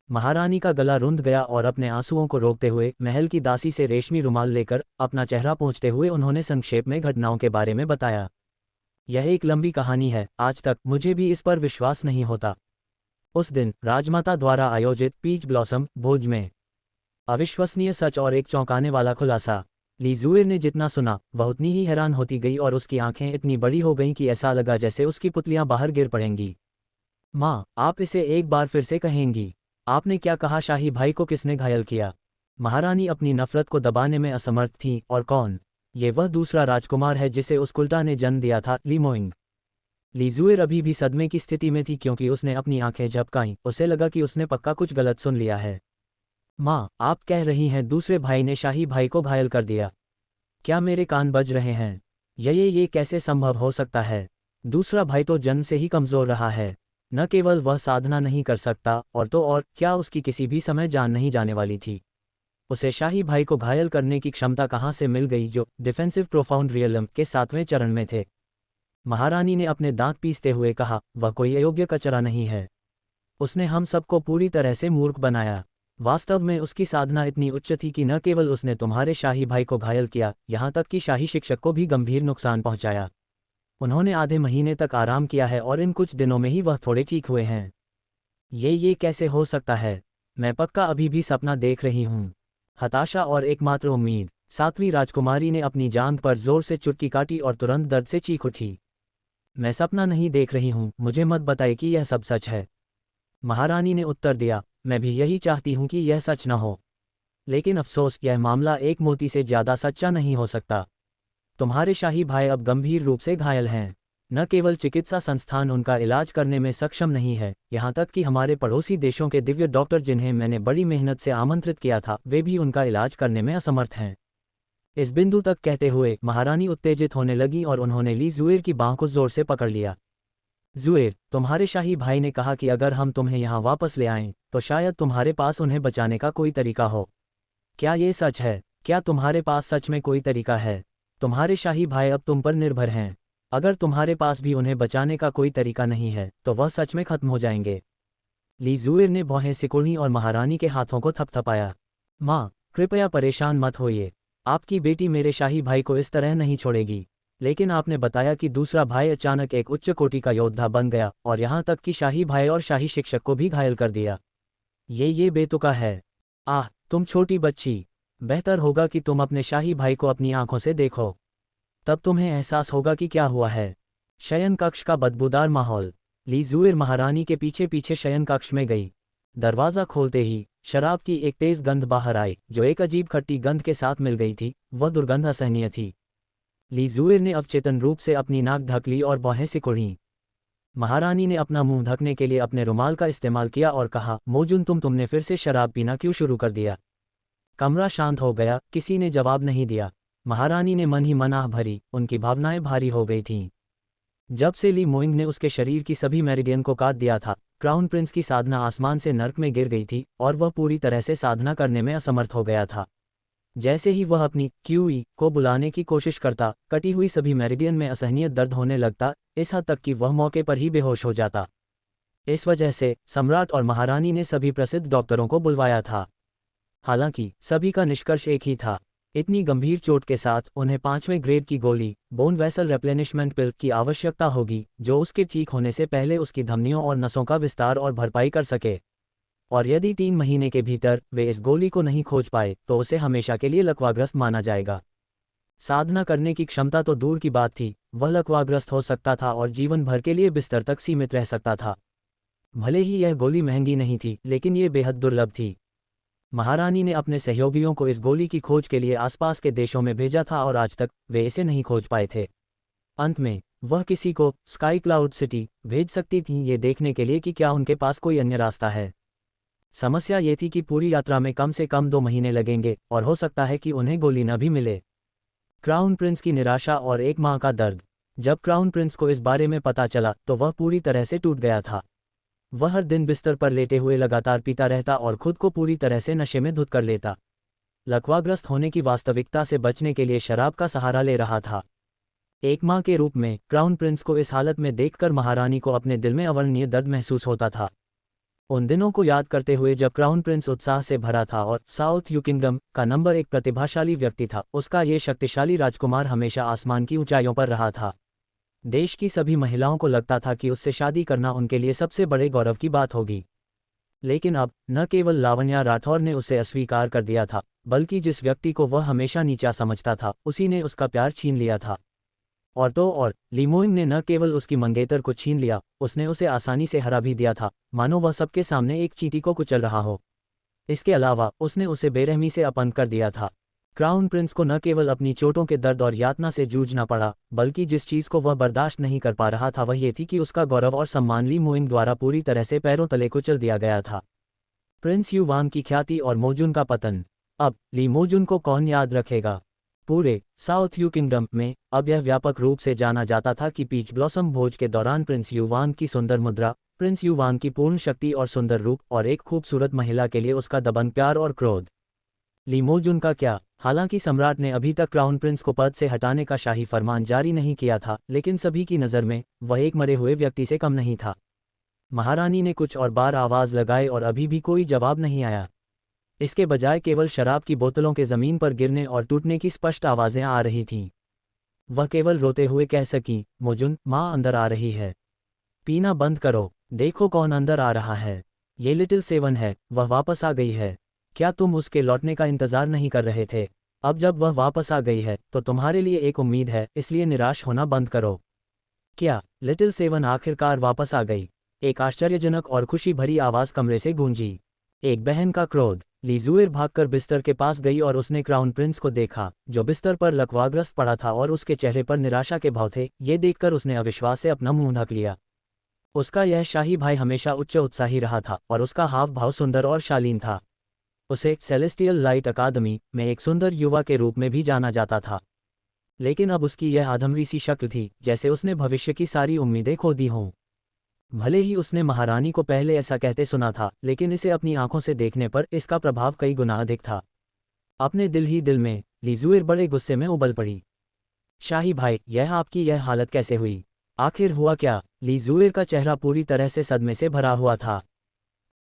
महारानी का गला रुंध गया और अपने आंसुओं को रोकते हुए महल की दासी से रेशमी रुमाल लेकर अपना चेहरा पोंछते हुए उन्होंने संक्षेप में घटनाओं के बारे में बताया। यह एक लंबी कहानी है, आज तक मुझे भी इस पर विश्वास नहीं होता। उस दिन राजमाता द्वारा आयोजित पीच ब्लॉसम भोज में अविश्वसनीय सच और एक चौंकाने वाला खुलासा। लीजुएर ने जितना सुना वह उतनी ही हैरान होती गई और उसकी आंखें इतनी बड़ी हो गईं कि ऐसा लगा जैसे उसकी पुतलियां बाहर गिर पड़ेंगी। माँ, आप इसे एक बार फिर से कहेंगी? आपने क्या कहा? शाही भाई को किसने घायल किया? महारानी अपनी नफरत को दबाने में असमर्थ थी। और कौन? ये वह दूसरा राजकुमार है जिसे उस कुल्टा ने जन्म दिया था, ली मोइंग। लीजुएर अभी भी सदमे की स्थिति में थी क्योंकि उसने अपनी आंखें झपकाईं। उसे लगा कि उसने पक्का कुछ गलत सुन लिया है। माँ, आप कह रही हैं दूसरे भाई ने शाही भाई को घायल कर दिया? क्या मेरे कान बज रहे हैं? ये कैसे संभव हो सकता है? दूसरा भाई तो जन्म से ही कमज़ोर रहा है। न केवल वह साधना नहीं कर सकता और तो और क्या उसकी किसी भी समय जान नहीं जाने वाली थी? उसे शाही भाई को घायल करने की क्षमता कहाँ से मिल गई जो डिफेंसिव प्रोफाउंड रियलम के 7वें चरण में थे? महारानी ने अपने दांत पीसते हुए कहा, वह कोई अयोग्य कचरा नहीं है। उसने हम सबको पूरी तरह से मूर्ख बनाया। वास्तव में उसकी साधना इतनी उच्च थी कि न केवल उसने तुम्हारे शाही भाई को घायल किया, यहाँ तक कि शाही शिक्षक को भी गंभीर नुकसान पहुँचाया। उन्होंने आधे महीने तक आराम किया है और इन कुछ दिनों में ही वह थोड़े ठीक हुए हैं। ये कैसे हो सकता है? मैं पक्का अभी भी सपना देख रही हूँ। हताशा और एकमात्र उम्मीद। 7वीं राजकुमारी ने अपनी जांघ पर जोर से चुटकी काटी और तुरंत दर्द से चीख उठी। मैं सपना नहीं देख रही हूँ, मुझे मत बताइए कि यह सब सच है। महारानी ने उत्तर दिया, मैं भी यही चाहती हूँ कि यह सच न हो, लेकिन अफसोस यह मामला एक मोती से ज़्यादा सच्चा नहीं हो सकता। तुम्हारे शाही भाई अब गंभीर रूप से घायल हैं। न केवल चिकित्सा संस्थान उनका इलाज करने में सक्षम नहीं है, यहाँ तक कि हमारे पड़ोसी देशों के दिव्य डॉक्टर जिन्हें मैंने बड़ी मेहनत से आमंत्रित किया था वे भी उनका इलाज करने में असमर्थ हैं। इस बिंदु तक कहते हुए महारानी उत्तेजित होने लगी और उन्होंने ली जुएर की बांह को जोर से पकड़ लिया। जुएर, तुम्हारे शाही भाई ने कहा कि अगर हम तुम्हें यहाँ वापस ले आएं, तो शायद तुम्हारे पास उन्हें बचाने का कोई तरीका हो। क्या ये सच है? क्या तुम्हारे पास सच में कोई तरीका है? तुम्हारे शाही भाई अब तुम पर निर्भर हैं। अगर तुम्हारे पास भी उन्हें बचाने का कोई तरीका नहीं है, तो वह सच में खत्म हो जाएंगे। ली जुएर ने भौहें सिकुड़ी और महारानी के हाथों को थपथपाया। माँ, कृपया परेशान मत होइए। आपकी बेटी मेरे शाही भाई को इस तरह नहीं छोड़ेगी। लेकिन आपने बताया कि दूसरा भाई अचानक एक उच्च कोटि का योद्धा बन गया और यहाँ तक कि शाही भाई और शाही शिक्षक को भी घायल कर दिया। ये बेतुका है। आह, तुम छोटी बच्ची। बेहतर होगा कि तुम अपने शाही भाई को अपनी आंखों से देखो। तब तुम्हें एहसास होगा कि क्या हुआ है। शयन कक्ष का बदबूदार माहौल। ली जुएर महारानी के पीछे पीछे शयन कक्ष में गई। दरवाज़ा खोलते ही शराब की एक तेज गंध बाहर आई, जो एक अजीब खट्टी गंध के साथ मिल गई थी। वह दुर्गंध असहनीय थी। ली जुएर ने अवचेतन रूप से अपनी नाक ढक ली और भौहें सिकुड़ीं। महारानी ने अपना मुंह ढकने के लिए अपने रुमाल का इस्तेमाल किया और कहा, मोजुन, तुमने फिर से शराब पीना क्यों शुरू कर दिया? कमरा शांत हो गया, किसी ने जवाब नहीं दिया। महारानी ने मन ही मन आह भरी, उनकी भावनाएं भारी हो गई थीं। जब से ली मोइंग ने उसके शरीर की सभी मेरिडियन को काट दिया था, क्राउन प्रिंस की साधना आसमान से नर्क में गिर गई थी और वह पूरी तरह से साधना करने में असमर्थ हो गया था। जैसे ही वह अपनी क्यूई को बुलाने की कोशिश करता, कटी हुई सभी मेरिडियन में असहनीय दर्द होने लगता, इस हद तक कि वह मौके पर ही बेहोश हो जाता। इस वजह से सम्राट और महारानी ने सभी प्रसिद्ध डॉक्टरों को बुलवाया था। हालांकि सभी का निष्कर्ष एक ही था, इतनी गंभीर चोट के साथ उन्हें 5वें ग्रेड की गोली, बोन वेसल रेप्लेनिशमेंट पिल की आवश्यकता होगी, जो उसके ठीक होने से पहले उसकी धमनियों और नसों का विस्तार और भरपाई कर सके। और यदि 3 महीने के भीतर वे इस गोली को नहीं खोज पाए, तो उसे हमेशा के लिए लकवाग्रस्त माना जाएगा। साधना करने की क्षमता तो दूर की बात थी, वह लकवाग्रस्त हो सकता था और जीवन भर के लिए बिस्तर तक सीमित रह सकता था। भले ही यह गोली महंगी नहीं थी, लेकिन ये बेहद दुर्लभ थी। महारानी ने अपने सहयोगियों को इस गोली की खोज के लिए आसपास के देशों में भेजा था और आज तक वे इसे नहीं खोज पाए थे। अंत में वह किसी को स्काई क्लाउड सिटी भेज सकती थीं, ये देखने के लिए कि क्या उनके पास कोई अन्य रास्ता है। समस्या ये थी कि पूरी यात्रा में कम से कम 2 महीने लगेंगे और हो सकता है कि उन्हें गोली न भी मिले। क्राउन प्रिंस की निराशा और एक माँ का दर्द। जब क्राउन प्रिंस को इस बारे में पता चला, तो वह पूरी तरह से टूट गया था। वह हर दिन बिस्तर पर लेटे हुए लगातार पीता रहता और खुद को पूरी तरह से नशे में धुत कर लेता। लकवाग्रस्त होने की वास्तविकता से बचने के लिए शराब का सहारा ले रहा था। एक माँ के रूप में क्राउन प्रिंस को इस हालत में देखकर महारानी को अपने दिल में अवर्णनीय दर्द महसूस होता था। उन दिनों को याद करते हुए जब क्राउन प्रिंस उत्साह से भरा था और साउथ यू किंगडम का नंबर 1 प्रतिभाशाली व्यक्ति था, उसका ये शक्तिशाली राजकुमार हमेशा आसमान की ऊंचाइयों पर रहा था। देश की सभी महिलाओं को लगता था कि उससे शादी करना उनके लिए सबसे बड़े गौरव की बात होगी। लेकिन अब न केवल लावण्या राठौर ने उसे अस्वीकार कर दिया था, बल्कि जिस व्यक्ति को वह हमेशा नीचा समझता था, उसी ने उसका प्यार छीन लिया था। और तो और ली मोइंग ने न केवल उसकी मंगेतर को छीन लिया, उसने उसे आसानी से हरा भी दिया था, मानो वह सबके सामने एक चींटी को कुचल रहा हो। इसके अलावा उसने उसे बेरहमी से अपंग कर दिया था। क्राउन प्रिंस को न केवल अपनी चोटों के दर्द और यातना से जूझना पड़ा, बल्कि जिस चीज़ को वह बर्दाश्त नहीं कर पा रहा था वह ये थी कि उसका गौरव और सम्मान ली मोइंग द्वारा पूरी तरह से पैरों तले कुचल दिया गया था। प्रिंस युवान की ख्याति और मोजुन का पतन। अब ली मोजुन को कौन याद रखेगा? पूरे साउथ यू किंगडम में अब यह व्यापक रूप से जाना जाता था कि पीच ब्लॉसम भोज के दौरान प्रिंस युवान की सुंदर मुद्रा, प्रिंस युवान की पूर्ण शक्ति और सुंदर रूप और एक खूबसूरत महिला के लिए उसका दबंग प्यार और क्रोध। ली मोजुन का क्या? हालांकि सम्राट ने अभी तक क्राउन प्रिंस को पद से हटाने का शाही फरमान जारी नहीं किया था, लेकिन सभी की नज़र में वह एक मरे हुए व्यक्ति से कम नहीं था। महारानी ने कुछ और बार आवाज़ लगाई और अभी भी कोई जवाब नहीं आया। इसके बजाय केवल शराब की बोतलों के ज़मीन पर गिरने और टूटने की स्पष्ट आवाज़ें आ रही थीं। वह केवल रोते हुए कह सकी, मोजुन, माँ अंदर आ रही है। पीना बंद करो, देखो कौन अंदर आ रहा है। ये लिटिल सेवन है, वह वापस आ गई है। क्या तुम उसके लौटने का इंतज़ार नहीं कर रहे थे? अब जब वह वापस आ गई है, तो तुम्हारे लिए एक उम्मीद है, इसलिए निराश होना बंद करो। क्या लिटिल सेवन आखिरकार वापस आ गई? एक आश्चर्यजनक और खुशी भरी आवाज़ कमरे से गूंजी। एक बहन का क्रोध। ली जुएर भागकर बिस्तर के पास गई और उसने क्राउन प्रिंस को देखा, जो बिस्तर पर लकवाग्रस्त पड़ा था और उसके चेहरे पर निराशा के भाव थे। ये देखकर उसने अविश्वास से अपना मुंह ढक लिया। उसका यह शाही भाई हमेशा उच्च उत्साही रहा था और उसका हाव भाव सुंदर और शालीन था। उसे सेलेस्टियल लाइट अकादमी में एक सुंदर युवा के रूप में भी जाना जाता था, लेकिन अब उसकी यह आधमरी सी शक्ल थी जैसे उसने भविष्य की सारी उम्मीदें खो दी हों। भले ही उसने महारानी को पहले ऐसा कहते सुना था, लेकिन इसे अपनी आंखों से देखने पर इसका प्रभाव कई गुना अधिक था। अपने दिल ही दिल में लीजुएर बड़े गुस्से में उबल पड़ी। शाही भाई, यह आपकी यह हालत कैसे हुई? आखिर हुआ क्या? लीजुएर का चेहरा पूरी तरह से सदमे से भरा हुआ था।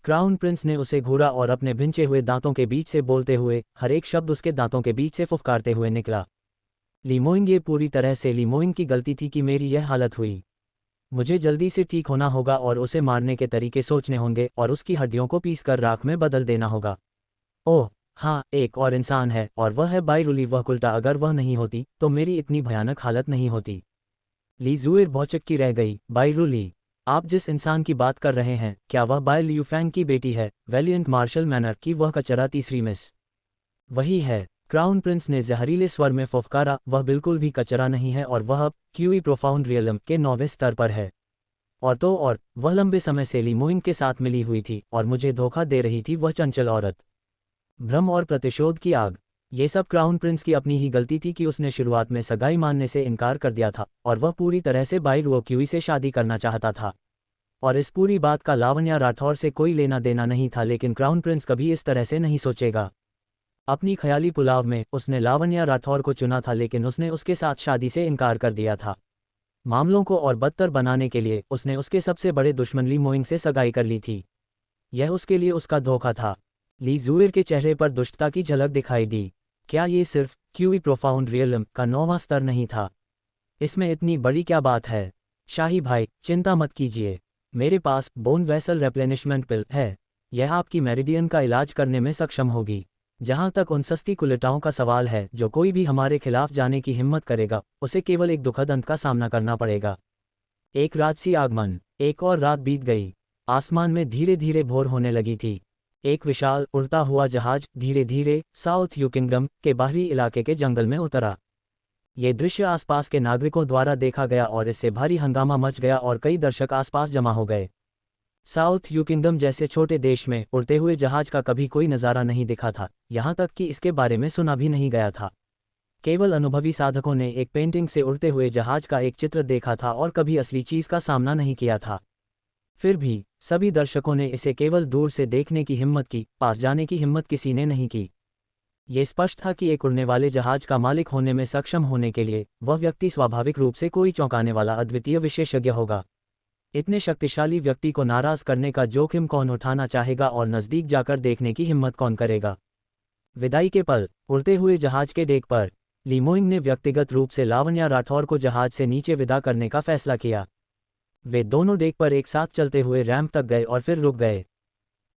क्राउन प्रिंस ने उसे घूरा और अपने भिंचे हुए दांतों के बीच से बोलते हुए, हर एक शब्द उसके दांतों के बीच से फुफकारते हुए निकला। लीमोइंग, ये पूरी तरह से लीमोइंग की गलती थी कि मेरी यह हालत हुई। मुझे जल्दी से ठीक होना होगा और उसे मारने के तरीके सोचने होंगे और उसकी हड्डियों को पीस कर राख में बदल देना होगा। ओह हाँ, एक और इंसान है और वह है बाइरुली। वह कुल्टा, अगर वह नहीं होती तो मेरी इतनी भयानक हालत नहीं होती। लीजुएर भौचक्की रह गई। बाइरुली, आप जिस इंसान की बात कर रहे हैं, क्या वह बाय लियूफैंग की बेटी है, वेलियंट मार्शल मैनर की वह कचरा तीसरी मिस? वही है, क्राउन प्रिंस ने जहरीले स्वर में फुफकारा। वह बिल्कुल भी कचरा नहीं है और वह अब क्यूई प्रोफाउंड रियलम के 9वें स्तर पर है। और वह लंबे समय से लीमोइंग के साथ मिली हुई थी और मुझे धोखा दे रही थी, वह चंचल औरत। भ्रम और प्रतिशोध की आग, ये सब क्राउन प्रिंस की अपनी ही गलती थी कि उसने शुरुआत में सगाई मानने से इनकार कर दिया था और वह पूरी तरह से बाई रुओ क्यूई से शादी करना चाहता था। और इस पूरी बात का लावण्या राठौर से कोई लेना देना नहीं था, लेकिन क्राउन प्रिंस कभी इस तरह से नहीं सोचेगा। अपनी ख्याली पुलाव में उसने लावण्या राठौर को चुना था, लेकिन उसने उसके साथ शादी से इनकार कर दिया था। मामलों को और बदतर बनाने के लिए उसने उसके सबसे बड़े दुश्मन लीमोइंग से सगाई कर ली थी। यह उसके लिए उसका धोखा था। लीजुएर के चेहरे पर दुष्टता की झलक दिखाई दी। क्या ये सिर्फ क्यूई प्रोफाउंड रियलम का 9वां स्तर नहीं था? इसमें इतनी बड़ी क्या बात है? शाही भाई, चिंता मत कीजिए, मेरे पास बोन वेसल रेप्लेनिशमेंट पिल है। यह आपकी मेरिडियन का इलाज करने में सक्षम होगी। जहां तक उन सस्ती कुलेटाओं का सवाल है, जो कोई भी हमारे खिलाफ जाने की हिम्मत करेगा, उसे केवल एक दुखद अंत का सामना करना पड़ेगा। एक राजसी आगमन। एक और रात बीत गई। आसमान में धीरे धीरे भोर होने लगी थी। एक विशाल उड़ता हुआ जहाज धीरे धीरे साउथ यू किंगडम के बाहरी इलाके के जंगल में उतरा। ये दृश्य आसपास के नागरिकों द्वारा देखा गया और इससे भारी हंगामा मच गया और कई दर्शक आसपास जमा हो गए। साउथ यू किंगडम जैसे छोटे देश में उड़ते हुए जहाज का कभी कोई नज़ारा नहीं दिखा था, यहाँ तक कि इसके बारे में सुना भी नहीं गया था। केवल अनुभवी साधकों ने एक पेंटिंग से उड़ते हुए जहाज का एक चित्र देखा था और कभी असली चीज़ का सामना नहीं किया था। फिर भी सभी दर्शकों ने इसे केवल दूर से देखने की हिम्मत की, पास जाने की हिम्मत किसी ने नहीं की। ये स्पष्ट था कि एक उड़ने वाले जहाज का मालिक होने में सक्षम होने के लिए वह व्यक्ति स्वाभाविक रूप से कोई चौंकाने वाला अद्वितीय विशेषज्ञ होगा। इतने शक्तिशाली व्यक्ति को नाराज करने का जोखिम कौन उठाना चाहेगा और नज़दीक जाकर देखने की हिम्मत कौन करेगा? विदाई के पल। उड़ते हुए जहाज के डेक पर लीमोइंग ने व्यक्तिगत रूप से लावण्या राठौर को जहाज से नीचे विदा करने का फैसला किया। वे दोनों डेक पर एक साथ चलते हुए रैंप तक गए और फिर रुक गए।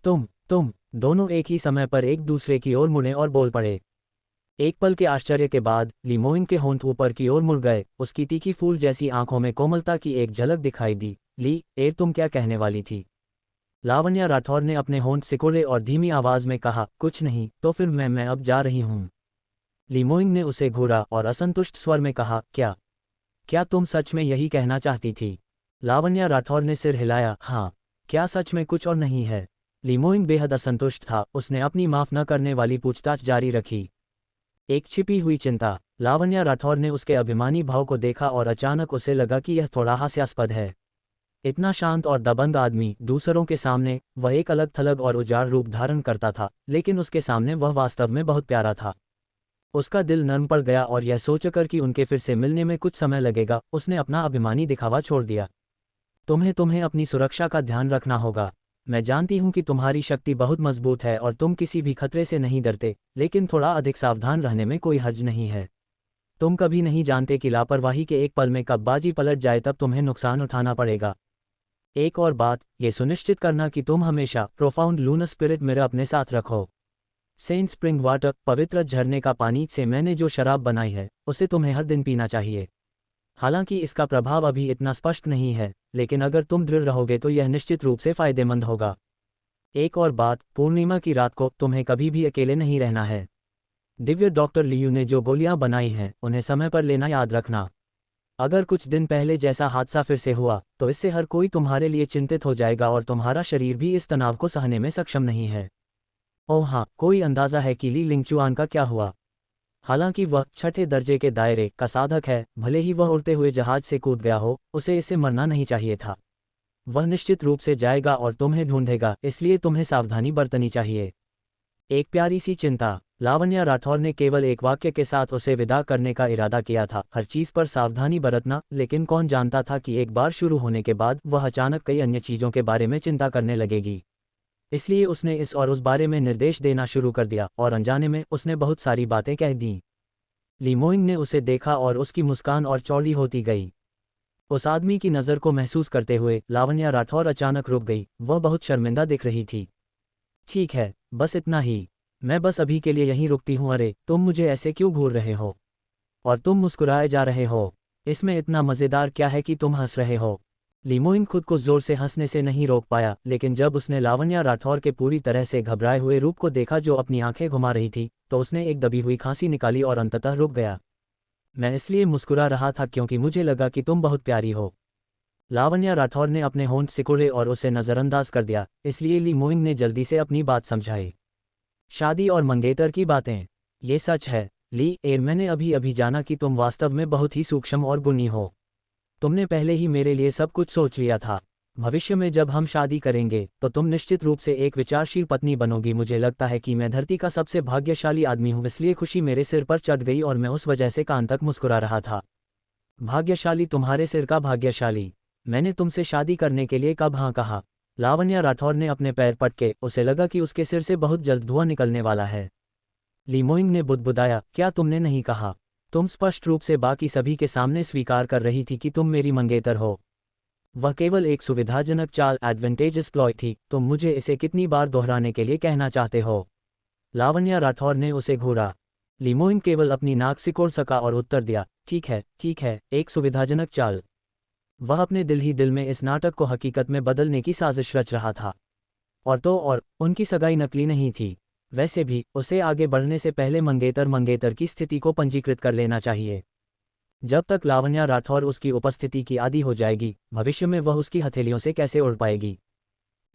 तुम दोनों एक ही समय पर एक दूसरे की ओर मुड़े और बोल पड़े। एक पल के आश्चर्य के बाद लीमोइंग के होंठ ऊपर की ओर मुड़ गए। उसकी तीखी फूल जैसी आंखों में कोमलता की एक झलक दिखाई दी। तुम क्या कहने वाली थी? लावण्या राठौर ने अपने होंठ सिकोड़े और धीमी आवाज में कहा, कुछ नहीं। तो फिर मैं अब जा रही हूं। लीमोइंग ने उसे घूरा और असंतुष्ट स्वर में कहा, क्या तुम सच में यही कहना चाहती थी? लावण्या राठौर ने सिर हिलाया। हाँ, क्या सच में कुछ और नहीं है? लीमोइंग बेहद असंतुष्ट था। उसने अपनी माफ न करने वाली पूछताछ जारी रखी। एक छिपी हुई चिंता। लावण्या राठौर ने उसके अभिमानी भाव को देखा और अचानक उसे लगा कि यह थोड़ा हास्यास्पद है। इतना शांत और दबंग आदमी दूसरों के सामने वह एक अलग थलग और उजाड़ रूप धारण करता था, लेकिन उसके सामने वह वास्तव में बहुत प्यारा था। उसका दिल नर्म पड़ गया और यह सोचकर कि उनके फिर से मिलने में कुछ समय लगेगा, उसने अपना अभिमानी दिखावा छोड़ दिया। तुम्हें अपनी सुरक्षा का ध्यान रखना होगा। मैं जानती हूं कि तुम्हारी शक्ति बहुत मजबूत है और तुम किसी भी खतरे से नहीं डरते, लेकिन थोड़ा अधिक सावधान रहने में कोई हर्ज नहीं है। तुम कभी नहीं जानते कि लापरवाही के एक पल में कब बाजी पलट जाए, तब तुम्हें नुकसान उठाना पड़ेगा। एक और बात, ये सुनिश्चित करना कि तुम हमेशा प्रोफाउंड लूनर स्पिरिट मिरर अपने साथ रखो। सेंट स्प्रिंग वाटर, पवित्र झरने का पानी से मैंने जो शराब बनाई है, उसे तुम्हें हर दिन पीना चाहिए। हालांकि इसका प्रभाव अभी इतना स्पष्ट नहीं है, लेकिन अगर तुम दृढ़ रहोगे तो यह निश्चित रूप से फायदेमंद होगा। एक और बात, पूर्णिमा की रात को तुम्हें कभी भी अकेले नहीं रहना है। दिव्य डॉक्टर लियू ने जो गोलियां बनाई हैं, उन्हें समय पर लेना याद रखना। अगर कुछ दिन पहले जैसा हादसा फिर से हुआ, तो इससे हर कोई तुम्हारे लिए चिंतित हो जाएगा और तुम्हारा शरीर भी इस तनाव को सहने में सक्षम नहीं है। ओह हाँ, कोई अंदाज़ा है कि ली लिंगचुआन का क्या हुआ? हालांकि वह छठे दर्जे के दायरे का साधक है, भले ही वह उड़ते हुए जहाज से कूद गया हो, उसे इससे मरना नहीं चाहिए था। वह निश्चित रूप से जाएगा और तुम्हें ढूंढेगा, इसलिए तुम्हें सावधानी बरतनी चाहिए। एक प्यारी सी चिंता। लावण्या राठौर ने केवल एक वाक्य के साथ उसे विदा करने का इरादा किया था, हर चीज़ पर सावधानी बरतना, लेकिन कौन जानता था कि एक बार शुरू होने के बाद वह अचानक कई अन्य चीज़ों के बारे में चिंता करने लगेगी। इसलिए उसने इस और उस बारे में निर्देश देना शुरू कर दिया, और अनजाने में उसने बहुत सारी बातें कह दीं। लीमोइंग ने उसे देखा और उसकी मुस्कान और चौड़ी होती गई। उस आदमी की नज़र को महसूस करते हुए लावण्या राठौर अचानक रुक गई, वह बहुत शर्मिंदा दिख रही थी। ठीक है, बस इतना ही। मैं बस अभी के लिए यहीं रुकती हूँ। अरे, तुम मुझे ऐसे क्यों घूर रहे हो? और तुम मुस्कुराए जा रहे हो। इसमें इतना मज़ेदार क्या है कि तुम हंस रहे हो? लीमोइन खुद को जोर से हंसने से नहीं रोक पाया, लेकिन जब उसने लावण्या राठौर के पूरी तरह से घबराए हुए रूप को देखा जो अपनी आंखें घुमा रही थी, तो उसने एक दबी हुई खांसी निकाली और अंततः रुक गया। मैं इसलिए मुस्कुरा रहा था क्योंकि मुझे लगा कि तुम बहुत प्यारी हो। लावण्या राठौर ने अपने होंठ सिकुड़े और उसे नज़रअंदाज कर दिया, इसलिए लीमोइन ने जल्दी से अपनी बात समझाई। शादी और मंगेतर की बातें। ये सच है, ली एर, मैंने अभी अभी जाना कि तुम वास्तव में बहुत ही सूक्ष्म और गुणी हो। तुमने पहले ही मेरे लिए सब कुछ सोच लिया था। भविष्य में जब हम शादी करेंगे तो तुम निश्चित रूप से एक विचारशील पत्नी बनोगी। मुझे लगता है कि मैं धरती का सबसे भाग्यशाली आदमी हूँ, इसलिए खुशी मेरे सिर पर चढ़ गई और मैं उस वजह से कान तक मुस्कुरा रहा था। भाग्यशाली? तुम्हारे सिर का भाग्यशाली? मैंने तुमसे शादी करने के लिए कब हाँ कहा? लावण्या राठौर ने अपने पैर पटके, उसे लगा कि उसके सिर से बहुत जल्द धुआं निकलने वाला है। लीमोइंग ने बुदबुदाया, क्या तुमने नहीं कहा? तुम स्पष्ट रूप से बाकी सभी के सामने स्वीकार कर रही थी कि तुम मेरी मंगेतर हो। वह केवल एक सुविधाजनक चाल, एडवांटेजेस प्लॉय थी। तुम मुझे इसे कितनी बार दोहराने के लिए कहना चाहते हो? लावण्या राठौर ने उसे घूरा। लीमोइंग केवल अपनी नाक सिकोड़ सका और उत्तर दिया, ठीक है, एक सुविधाजनक चाल। वह अपने दिल ही दिल में इस नाटक को हकीकत में बदलने की साजिश रच रहा था। और उनकी सगाई नकली नहीं थी। वैसे भी उसे आगे बढ़ने से पहले मंगेतर की स्थिति को पंजीकृत कर लेना चाहिए। जब तक लावण्या राठौर उसकी उपस्थिति की आदी हो जाएगी, भविष्य में वह उसकी हथेलियों से कैसे उड़ पाएगी?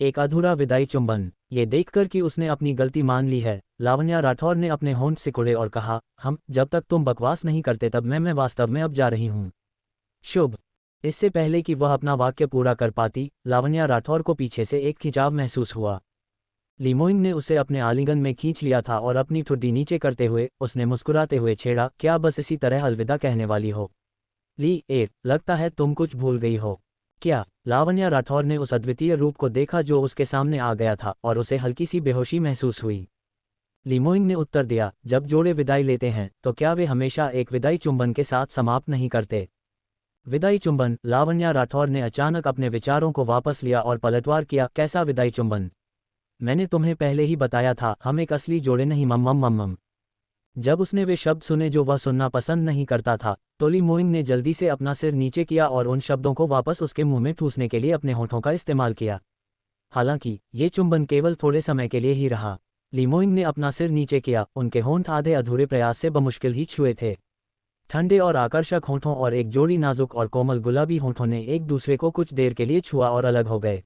एक अधूरा विदाई चुंबन। ये देखकर कि उसने अपनी गलती मान ली है, लावण्या राठौर ने अपने होंठ सिकुड़े और कहा, जब तक तुम बकवास नहीं करते तब मैं वास्तव में अब जा रही हूँ। शुभ। इससे पहले कि वह अपना वाक्य पूरा कर पाती, लावण्या राठौर को पीछे से एक खिंचाव महसूस हुआ। लीमोइंग ने उसे अपने आलिंगन में खींच लिया था और अपनी ठुड्डी नीचे करते हुए उसने मुस्कुराते हुए छेड़ा, क्या बस इसी तरह अलविदा कहने वाली हो? ली एर, लगता है तुम कुछ भूल गई हो। क्या? लावण्या राठौर ने उस अद्वितीय रूप को देखा जो उसके सामने आ गया था और उसे हल्की सी बेहोशी महसूस हुई। लीमोइंग ने उत्तर दिया, जब जोड़े विदाई लेते हैं तो क्या वे हमेशा एक विदाई चुंबन के साथ समाप्त नहीं करते? विदाई चुंबन? लावण्या राठौर ने अचानक अपने विचारों को वापस लिया और पलटवार किया, कैसा विदाई चुंबन? मैंने तुम्हें पहले ही बताया था, हम एक असली जोड़े नहीं। मम। जब उसने वे शब्द सुने जो वह सुनना पसंद नहीं करता था, तो लीमोइंग ने जल्दी से अपना सिर नीचे किया और उन शब्दों को वापस उसके मुंह में ठूसने के लिए अपने होठों का इस्तेमाल किया। हालांकि ये चुंबन केवल थोड़े समय के लिए ही रहा। लीमोइंग ने अपना सिर नीचे किया, उनके होंठ आधे अधूरे प्रयास से बमुश्किल ही छुए थे। ठंडे और आकर्षक होंठों और एक जोड़ी नाजुक और कोमल गुलाबी होंठों ने एक दूसरे को कुछ देर के लिए छुआ और अलग हो गए।